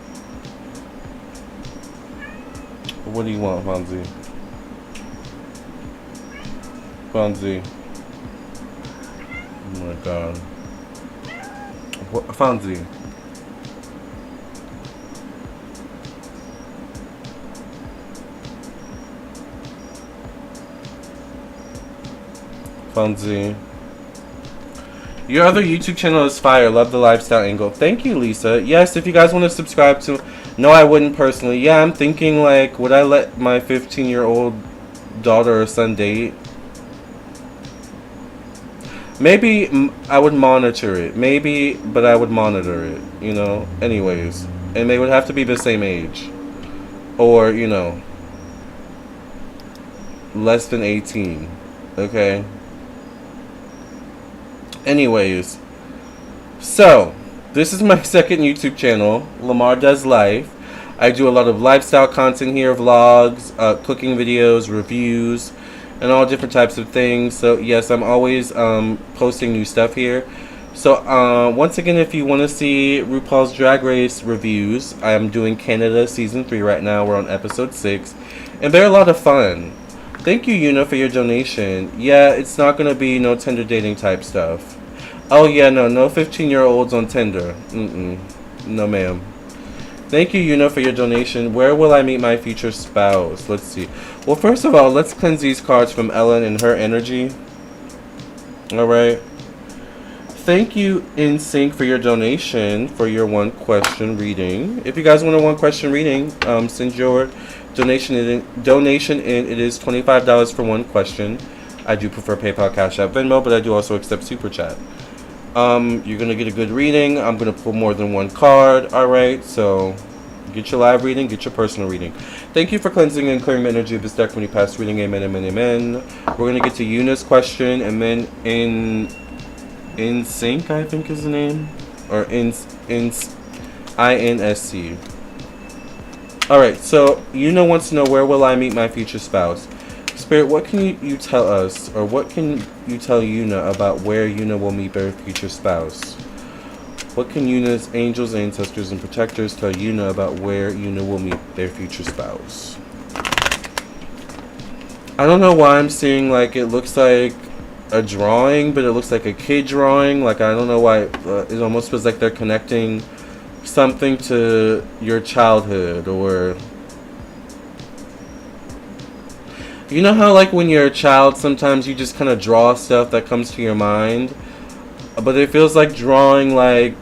What do you want, Fonzie? Fonzie. Oh my god. What, Fonzie? Fonzie. Your other YouTube channel is fire. Love the lifestyle angle. Thank you, Lisa. Yes, if you guys want to subscribe to No, I wouldn't personally. Yeah, I'm thinking like, would I let my 15-year-old daughter or son date? Maybe I would monitor it. Maybe, but I would monitor it, you know? Anyways. And they would have to be the same age. Or, you know, less than 18. Okay? Anyways. So, this is my second YouTube channel, Lamarr Does Life. I do a lot of lifestyle content here, vlogs, cooking videos, reviews, and all different types of things. So yes, I'm always posting new stuff here. So once again, if you want to see RuPaul's Drag Race reviews, I am doing Canada Season 3 right now. We're on episode 6. And they're a lot of fun. Thank you, Yuna, for your donation. Yeah, it's not going to be no Tinder dating type stuff. Oh yeah, no 15-year-olds on Tinder. No ma'am. Thank you, Yuna, for your donation. Where will I meet my future spouse? Let's see. Well, first of all, let's cleanse these cards from Ellen and her energy. Alright. Thank you, In Sync, for your donation for your one question reading. If you guys want a one question reading, send your donation in. It is $25 for one question. I do prefer PayPal, Cash App, Venmo, but I do also accept Super Chat. You're going to get a good reading. I'm going to pull more than one card. Alright, so get your live reading, get your personal reading. Thank you for cleansing and clearing the energy of this deck when you pass reading. Amen, amen, amen. We're going to get to Yuna's question, and then In Sync, I think is the name. Or INSC. Alright, so Yuna wants to know, where will I meet my future spouse? Spirit, what can you tell us, or what can you tell Yuna about where Yuna will meet her future spouse? What can Yuna's angels, ancestors, and protectors tell Yuna about where Yuna will meet their future spouse? I don't know why I'm seeing, like, it looks like a drawing, but it looks like a kid drawing. Like, I don't know why, it almost feels like they're connecting something to your childhood, or... You know how, like, when you're a child, sometimes you just kind of draw stuff that comes to your mind? But it feels like drawing, like,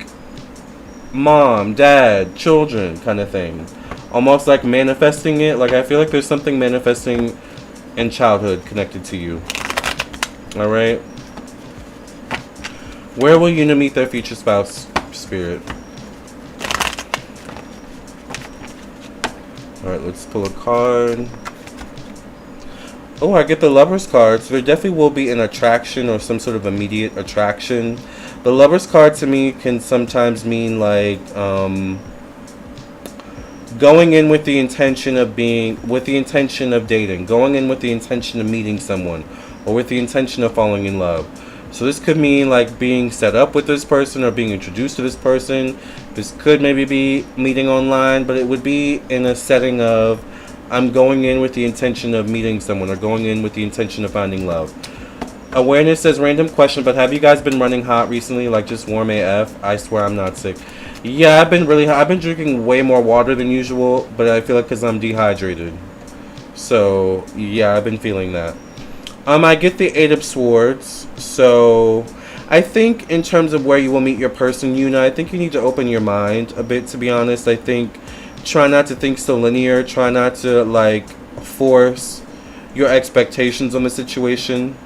mom, dad, children kind of thing. Almost like manifesting it. Like, I feel like there's something manifesting in childhood connected to you. Alright? Where will Yuna meet their future spouse, Spirit? Alright, let's pull a card. Oh, I get the Lover's card. So there definitely will be an attraction or some sort of immediate attraction. The Lover's card to me can sometimes mean like going in with the intention of dating, going in with the intention of meeting someone, or with the intention of falling in love. So this could mean like being set up with this person or being introduced to this person. This could maybe be meeting online, but it would be in a setting of I'm going in with the intention of meeting someone, or going in with the intention of finding love. Awareness says, random question, but have you guys been running hot recently? Like just warm AF? I swear I'm not sick. Yeah, I've been really hot. I've been drinking way more water than usual, but I feel like because I'm dehydrated. So, yeah, I've been feeling that. I get the Eight of Swords. So, I think in terms of where you will meet your person, Yuna, I think you need to open your mind a bit, to be honest. I think try not to think so linear. Try not to, like, force your expectations on the situation.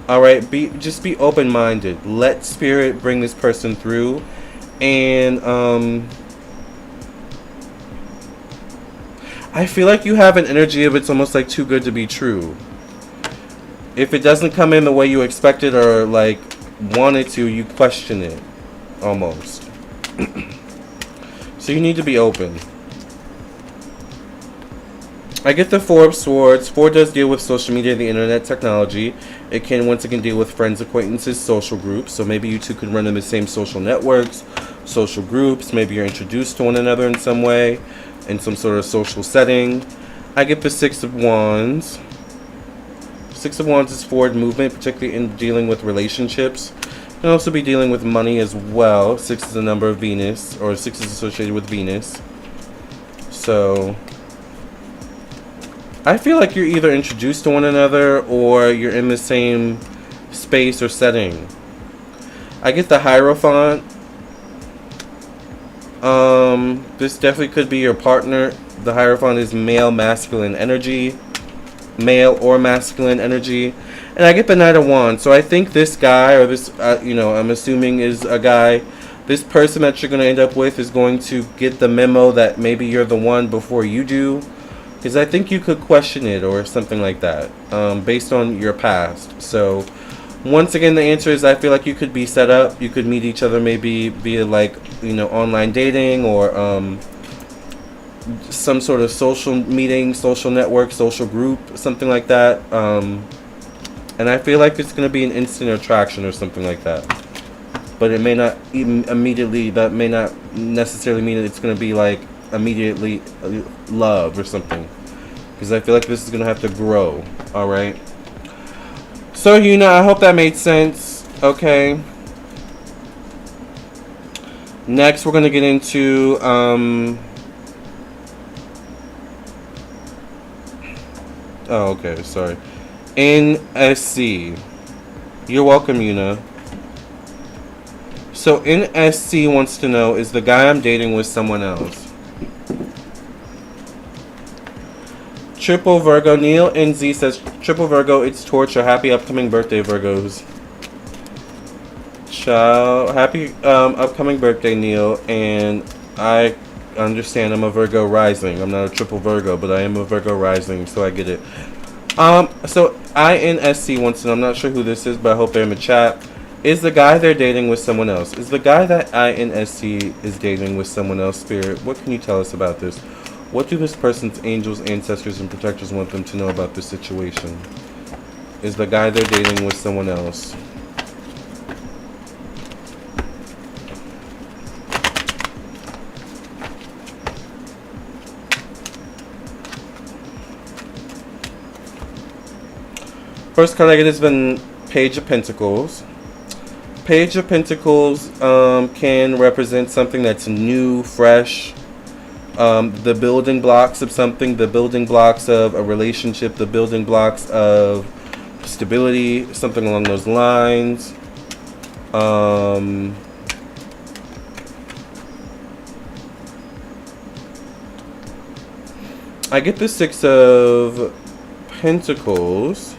Alright, just be open-minded. Let Spirit bring this person through. And, I feel like you have an energy of it's almost like too good to be true. If it doesn't come in the way you expected or, like, wanted to, you question it. Almost. So you need to be open. I get the Four of Swords. 4 does deal with social media, the internet, technology. It can once again deal with friends, acquaintances, social groups. So maybe you two could run in the same social networks, social groups. Maybe you're introduced to one another in some way, in some sort of social setting. I get the Six of Wands. Six of Wands is forward movement, particularly in dealing with relationships. You can also be dealing with money as well. 6 is the number of Venus, or 6 is associated with Venus. So I feel like you're either introduced to one another or you're in the same space or setting. I get the Hierophant. This definitely could be your partner. The Hierophant is male, masculine energy. Male or masculine energy. And I get the Knight of Wands. So I think this guy, or this, I'm assuming is a guy, this person that you're going to end up with is going to get the memo that maybe you're the one before you do. Because I think you could question it or something like that, based on your past. So once again, the answer is I feel like you could be set up. You could meet each other maybe via like, online dating or some sort of social meeting, social network, social group, something like that. And I feel like it's going to be an instant attraction or something like that. But it may not even immediately, that may not necessarily mean it's going to be like immediately love or something. Because I feel like this is going to have to grow. Alright. So, I hope that made sense. Okay. Next, we're going to get into, oh, okay, sorry. NSC. You're welcome, Yuna. So, NSC wants to know, is the guy I'm dating with someone else? Triple Virgo. Neil NZ says, Triple Virgo, it's torture. Happy upcoming birthday, Virgos. Ciao. Happy upcoming birthday, Neil. And I understand I'm a Virgo rising. I'm not a triple Virgo, but I am a Virgo rising, so I get it. So INSC wants to know, I'm not sure who this is, but I hope they're in the chat. Is the guy they're dating with someone else? Is the guy that INSC is dating with someone else, Spirit? What can you tell us about this? What do this person's angels, ancestors, and protectors want them to know about this situation? Is the guy they're dating with someone else? First card I get has been Page of Pentacles. Page of Pentacles can represent something that's new, fresh. The building blocks of something, the building blocks of a relationship, the building blocks of stability, something along those lines. I get the Six of Pentacles.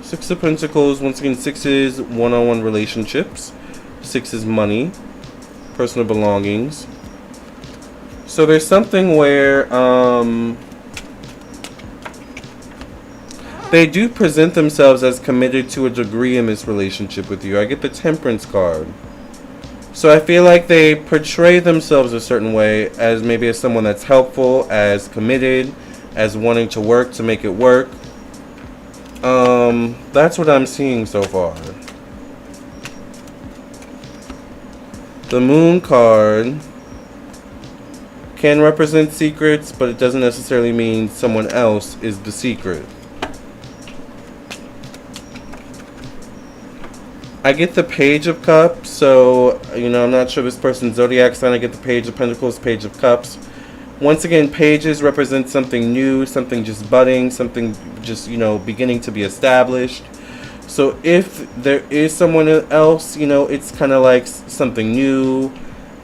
Six of Pentacles, once again, 6 is one-on-one relationships. 6 is money. Personal belongings. So there's something where they do present themselves as committed to a degree in this relationship with you. I get the Temperance card. So I feel like they portray themselves a certain way as maybe as someone that's helpful, as committed, as wanting to work to make it work. That's what I'm seeing so far. The Moon card can represent secrets, but it doesn't necessarily mean someone else is the secret. I get the Page of Cups, so, I'm not sure this person's Zodiac sign. I get the Page of Pentacles, Page of Cups. Once again, pages represent something new, something just budding, something just, beginning to be established. So if there is someone else, it's kind of like something new.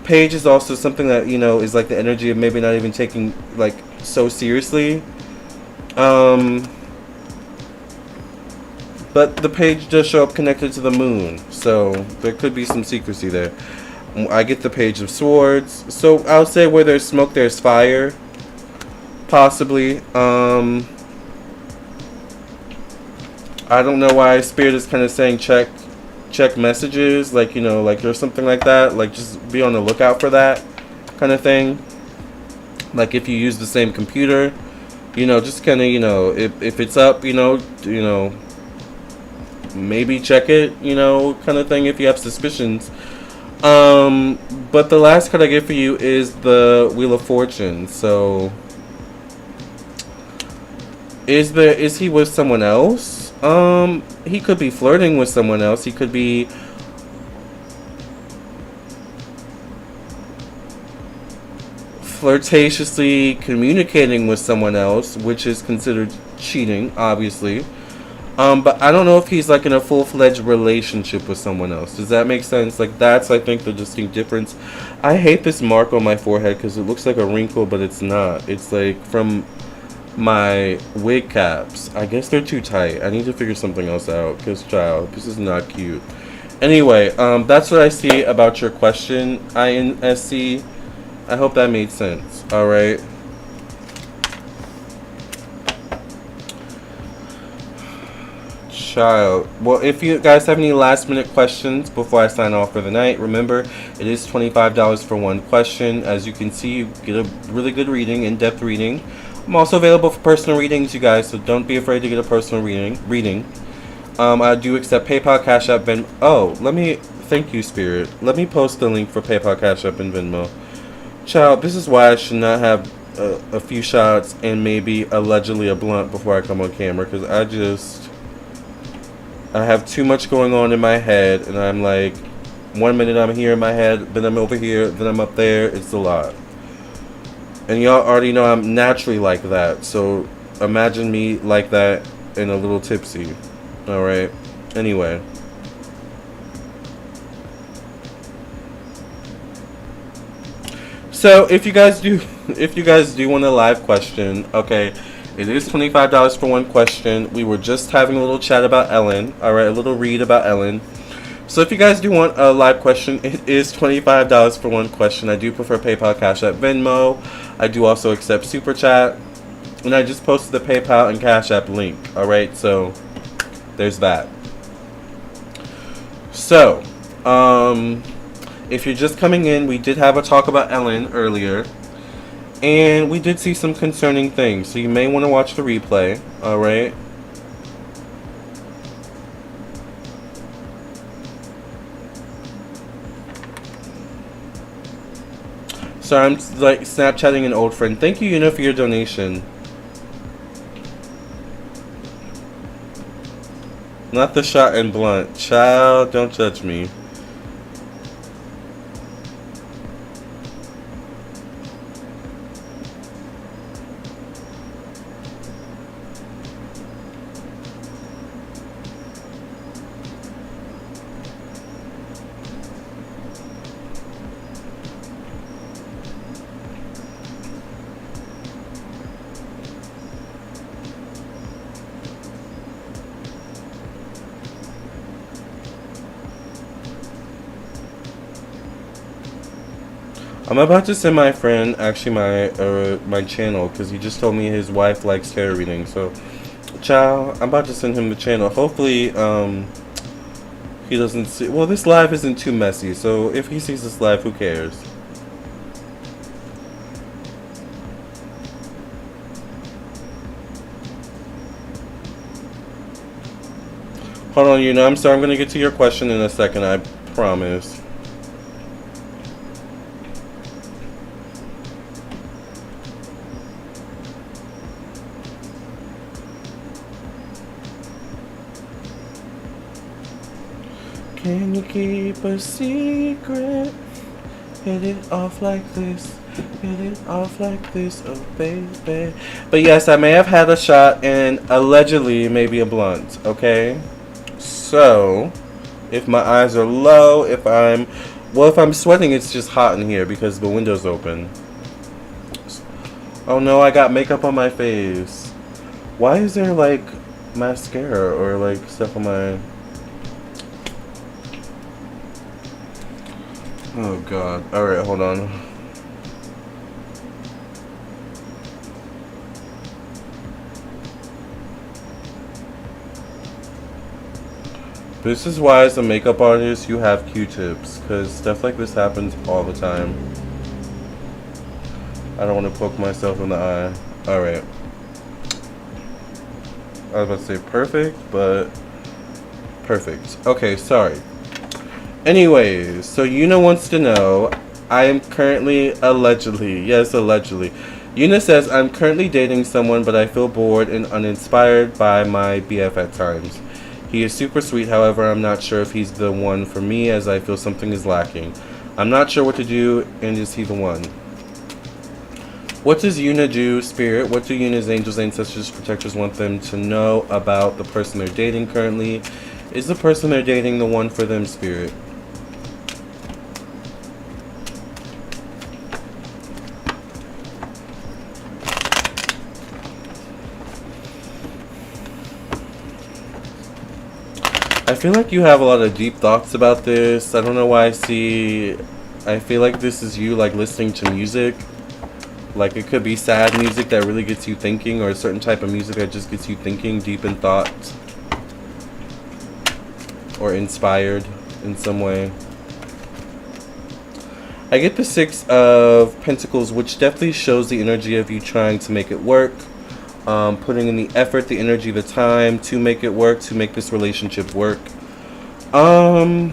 Page is also something that, is like the energy of maybe not even taking, like, so seriously. But the page does show up connected to the moon. So there could be some secrecy there. I get the Page of Swords. So I'll say where there's smoke, there's fire. Possibly. I don't know why Spirit is kind of saying check messages, like, like or something like that. Like, just be on the lookout for that kind of thing. Like, if you use the same computer, just kind of, if it's up, maybe check it, kind of thing if you have suspicions. But the last card I get for you is the Wheel of Fortune. So, is he with someone else? He could be flirting with someone else. He could be flirtatiously communicating with someone else, which is considered cheating, obviously. But I don't know if he's like in a full-fledged relationship with someone else. Does that make sense? Like, that's, I think, the distinct difference. I hate this mark on my forehead because it looks like a wrinkle, but it's not. It's like from my wig caps. I guess they're too tight. I need to figure something else out because, child, this is not cute. Anyway, that's what I see about your question, INSC. I hope that made sense. All right. Child. Well, if you guys have any last minute questions before I sign off for the night, remember it is $25 for one question. As you can see, you get a really good reading, in-depth reading. I'm also available for personal readings, you guys, so don't be afraid to get a personal reading. I do accept PayPal, Cash App, Venmo. Oh, thank you, Spirit. Let me post the link for PayPal, Cash App, and Venmo. Child, this is why I should not have a few shots and maybe allegedly a blunt before I come on camera, because I have too much going on in my head, and I'm like, 1 minute I'm here in my head, then I'm over here, then I'm up there. It's a lot. And y'all already know I'm naturally like that, so imagine me like that and a little tipsy. Alright? Anyway. So, if you guys do want a live question, okay, it is $25 for one question. We were just having a little chat about Ellen. Alright, a little read about Ellen. So if you guys do want a live question, it is $25 for one question. I do prefer PayPal, Cash App, Venmo. I do also accept Super Chat. And I just posted the PayPal and Cash App link. Alright, so there's that. So, if you're just coming in, we did have a talk about Ellen earlier. And we did see some concerning things, so you may want to watch the replay, alright? Sorry, I'm like Snapchatting an old friend. Thank you, Una, for your donation. Not the shot and blunt. Child, don't judge me. I'm about to send my friend actually my channel because he just told me his wife likes tarot reading. So, child, I'm about to send him the channel. Hopefully, he doesn't see. Well, this live isn't too messy. So if he sees this live, who cares? Hold on, you know, I'm sorry. I'm gonna get to your question in a second. I promise. Can you keep a secret? Hit it off like this. Hit it off like this, oh baby. But yes, I may have had a shot and allegedly maybe a blunt, okay? So, if my eyes are low, if I'm sweating, it's just hot in here because the window's open. Oh no, I got makeup on my face. Why is there like mascara or like stuff on my... Oh god. Alright, hold on. This is why as a makeup artist you have Q-tips, because stuff like this happens all the time. I don't want to poke myself in the eye. Alright. I was about to say perfect, but perfect. Okay, sorry. Anyways, so Yuna wants to know, I am currently allegedly, yes, allegedly. Yuna says, I'm currently dating someone, but I feel bored and uninspired by my BF at times. He is super sweet, however, I'm not sure if he's the one for me as I feel something is lacking. I'm not sure what to do, and is he the one? What does Una do, Spirit? What do Una's angels, ancestors, protectors want them to know about the person they're dating currently? Is the person they're dating the one for them, Spirit? I feel like you have a lot of deep thoughts about this. I don't know why I feel like this is you like listening to music. Like it could be sad music that really gets you thinking, or a certain type of music that just gets you thinking deep in thought. Or inspired in some way. I get the Six of Pentacles, which definitely shows the energy of you trying to make it work. Putting in the effort, the energy, the time to make it work, to make this relationship work. And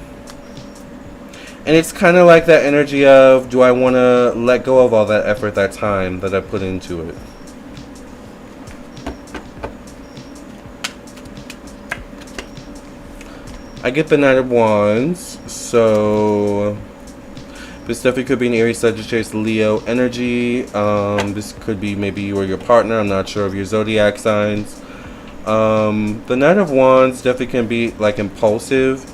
it's kind of like that energy of, do I want to let go of all that effort, that time that I put into it? I get the Knight of Wands, so this definitely could be an Aries, Sagittarius, Leo energy. This could be maybe you or your partner. I'm not sure of your zodiac signs. The Knight of Wands definitely can be like impulsive.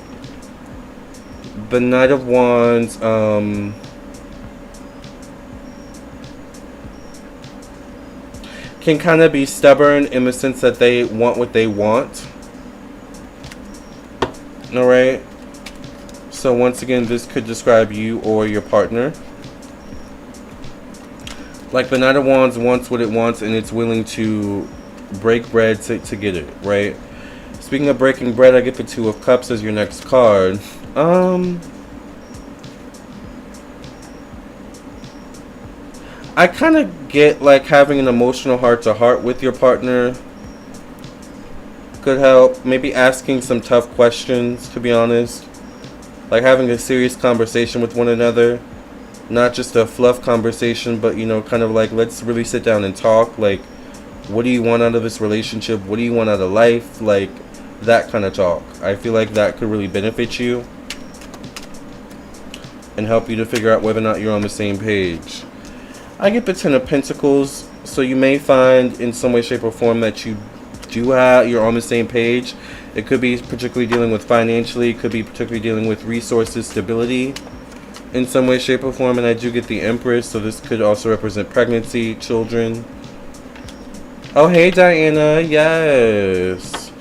The Knight of Wands, can kind of be stubborn in the sense that they want what they want. Alright? So once again, this could describe you or your partner. Like the Knight of Wands wants what it wants, and it's willing to break bread to get it, right? Speaking of breaking bread, I get the Two of Cups as your next card. I kind of get like having an emotional heart-to-heart with your partner could help. Maybe asking some tough questions, to be honest. Like having a serious conversation with one another. Not just a fluff conversation, but, you know, kind of like, let's really sit down and talk. Like, what do you want out of this relationship? What do you want out of life? Like, that kind of talk. I feel like that could really benefit you and help you to figure out whether or not you're on the same page. I get the Ten of Pentacles, so you may find in some way, shape, or form that you're on the same page. It could be particularly dealing with financially, it could be particularly dealing with resources, stability in some way, shape, or form. And I do get the Empress, so this could also represent pregnancy, children. Oh, hey, Diana, yes.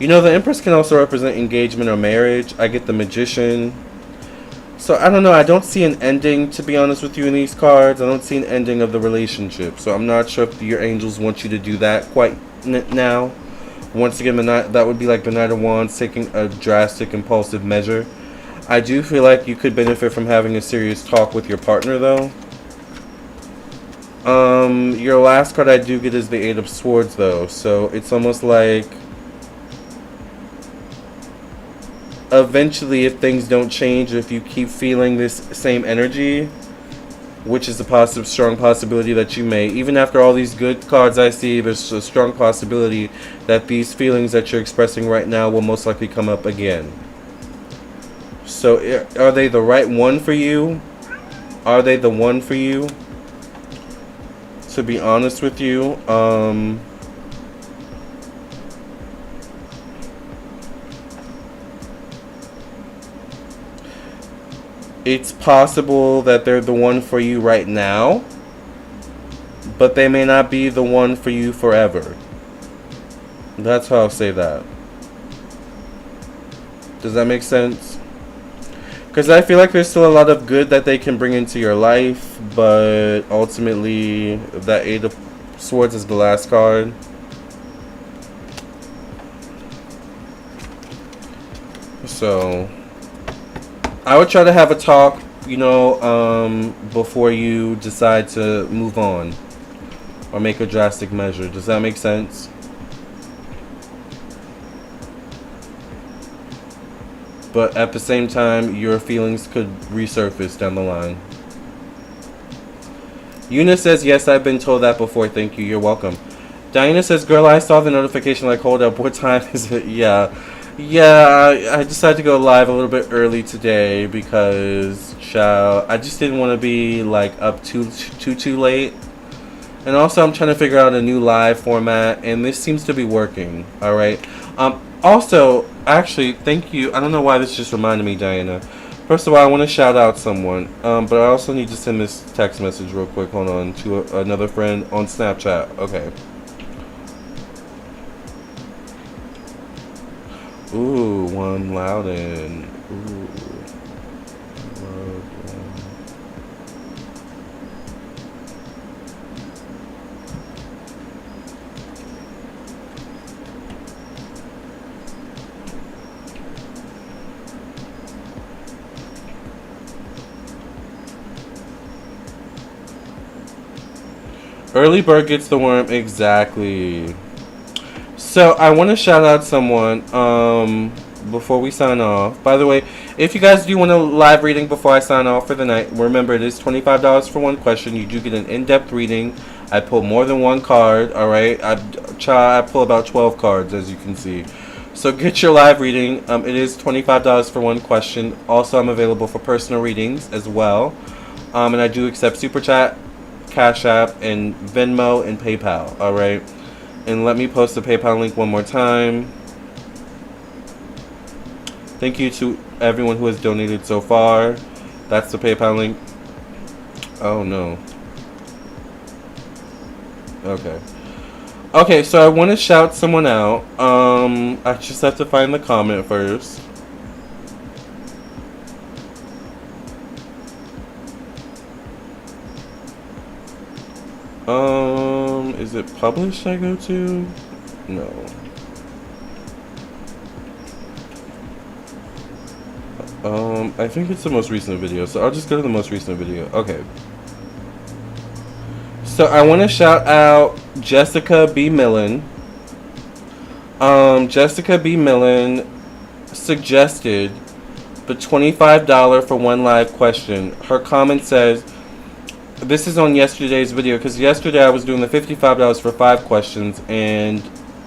You know, the Empress can also represent engagement or marriage. I get the Magician. So, I don't know. I don't see an ending, to be honest with you, in these cards. I don't see an ending of the relationship. So, I'm not sure if your angels want you to do that quite now. Once again, that would be like the Knight of Wands taking a drastic, impulsive measure. I do feel like you could benefit from having a serious talk with your partner, though. Your last card I do get is the Eight of Swords, though. So, it's almost like eventually, if things don't change, if you keep feeling this same energy, which is a strong possibility that you may, even after all these good cards I see, there's a strong possibility that these feelings that you're expressing right now will most likely come up again. So, are they the right one for you? Are they the one for you? To be honest with you, it's possible that they're the one for you right now, but they may not be the one for you forever. That's how I'll say that. Does that make sense? Because I feel like there's still a lot of good that they can bring into your life, but ultimately, that Eight of Swords is the last card. So, I would try to have a talk, you know, before you decide to move on or make a drastic measure. Does that make sense? But at the same time, your feelings could resurface down the line. Una says, yes, I've been told that before. Thank you. You're welcome. Diana says, girl, I saw the notification. Like, hold up. What time is it? Yeah. Yeah, I decided to go live a little bit early today because, child, I just didn't want to be like up too late. And also, I'm trying to figure out a new live format, and this seems to be working. All right. Also, actually, thank you. I don't know why this just reminded me, Diana. First of all, I want to shout out someone, but I also need to send this text message real quick. Hold on, to another friend on Snapchat. Okay. Ooh, one Loudon. Ooh. Early bird gets the worm, exactly. So I want to shout out someone before we sign off. By the way, if you guys do want a live reading before I sign off for the night, remember it is $25 for one question. You do get an in-depth reading. I pull more than one card. All right, I pull about 12 cards, as you can see. So get your live reading. It is $25 for one question. Also, I'm available for personal readings as well. And I do accept Super Chat, Cash App, and Venmo and PayPal. All right. And let me post the PayPal link one more time. Thank you to everyone who has donated so far. That's the PayPal link. Oh no. Okay. Okay, so I want to shout someone out. I just have to find the comment first. Is it published I go to? No. I think it's the most recent video, so I'll just go to the most recent video. Okay. So I want to shout out Jessica B. Millen. Jessica B. Millen suggested the $25 for one live question. Her comment says, this is on yesterday's video, because yesterday I was doing the $55 for 5 questions, and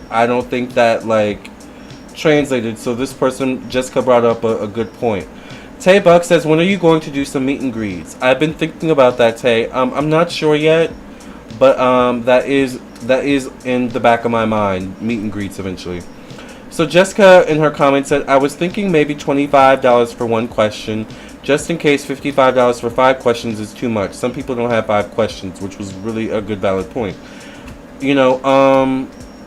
I don't think that, like, translated. So this person, Jessica, brought up a good point. Tay Buck says, when are you going to do some meet and greets? I've been thinking about that, Tay. I'm not sure yet, but that is in the back of my mind, meet and greets eventually. So Jessica, in her comment, said, I was thinking maybe $25 for one question, just in case $55 for 5 questions is too much. Some people don't have 5 questions, which was really a good valid point. You know,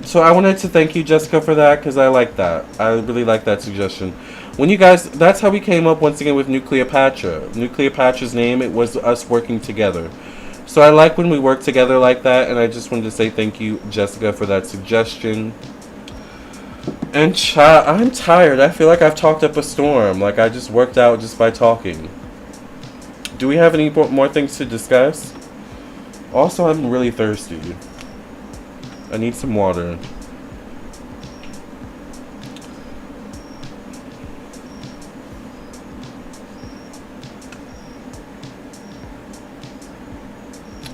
so I wanted to thank you, Jessica, for that, because I like that. I really like that suggestion. When you guys, that's how we came up once again with New Cleopatra. New Cleopatra's name, it was us working together. So I like when we work together like that, and I just wanted to say thank you, Jessica, for that suggestion. And I'm tired. I feel like I've talked up a storm. Like I just worked out just by talking. Do we have any more things to discuss? Also, I'm really thirsty. I need some water.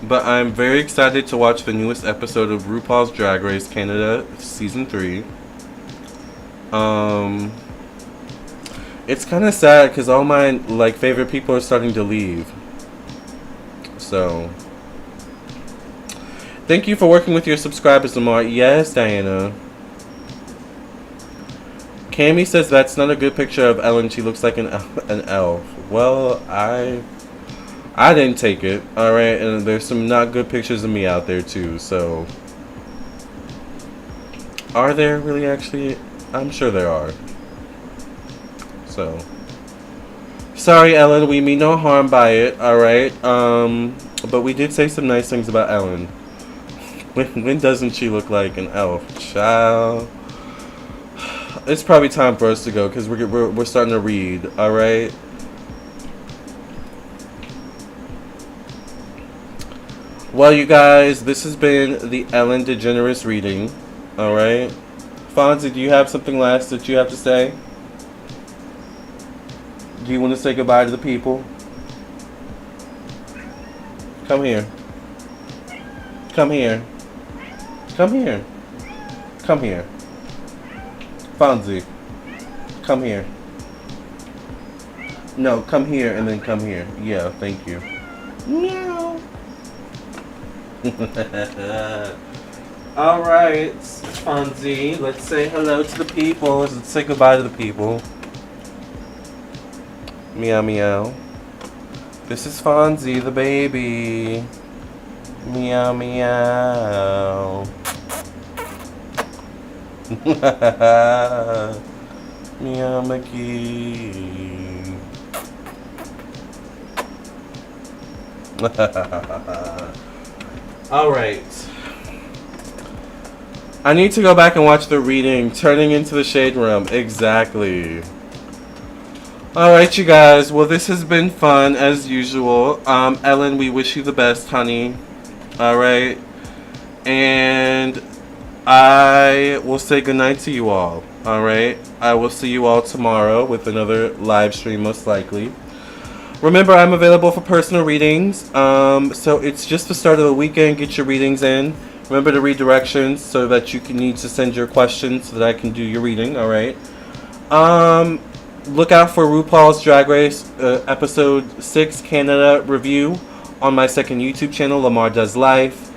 But I'm very excited to watch the newest episode of RuPaul's Drag Race Canada Season 3. It's kind of sad because all my like favorite people are starting to leave. So, thank you for working with your subscribers, Lamarr. Yes, Diana. Cammy says that's not a good picture of Ellen. She looks like an elf. Well, I didn't take it. All right, and there's some not good pictures of me out there too. So, are there really actually? I'm sure there are. So, sorry, Ellen. We mean no harm by it. All right. But we did say some nice things about Ellen. When doesn't she look like an elf, child? It's probably time for us to go because we're starting to read. All right. Well, you guys, this has been the Ellen DeGeneres reading. All right. Fonzie, do you have something last that you have to say? Do you want to say goodbye to the people? Come here. Come here. Come here. Come here. Fonzie. come here. No, come here and then come here. Yeah, thank you. Meow. Alright, Fonzie, let's say hello to the people. Let's say goodbye to the people. Meow meow. This is Fonzie the baby. Meow meow. Meow Mickey. Alright. I need to go back and watch the reading, Turning into the Shade Room. Exactly. Alright, you guys. Well, this has been fun, as usual. Ellen, we wish you the best, honey. Alright. And I will say goodnight to you all. Alright. I will see you all tomorrow with another live stream, most likely. Remember, I'm available for personal readings. So it's just the start of the weekend. Get your readings in. Remember to read directions so that you can need to send your questions so that I can do your reading. Alright. Look out for RuPaul's Drag Race episode 6 Canada review on my second YouTube channel, Lamarr Does Life.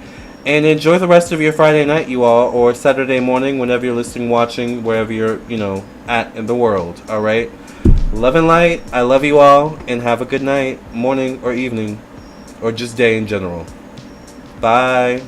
And enjoy the rest of your Friday night, you all, or Saturday morning, whenever you're listening, watching, wherever you're, at in the world. Alright. Love and light. I love you all, and have a good night, morning, or evening, or just day in general. Bye.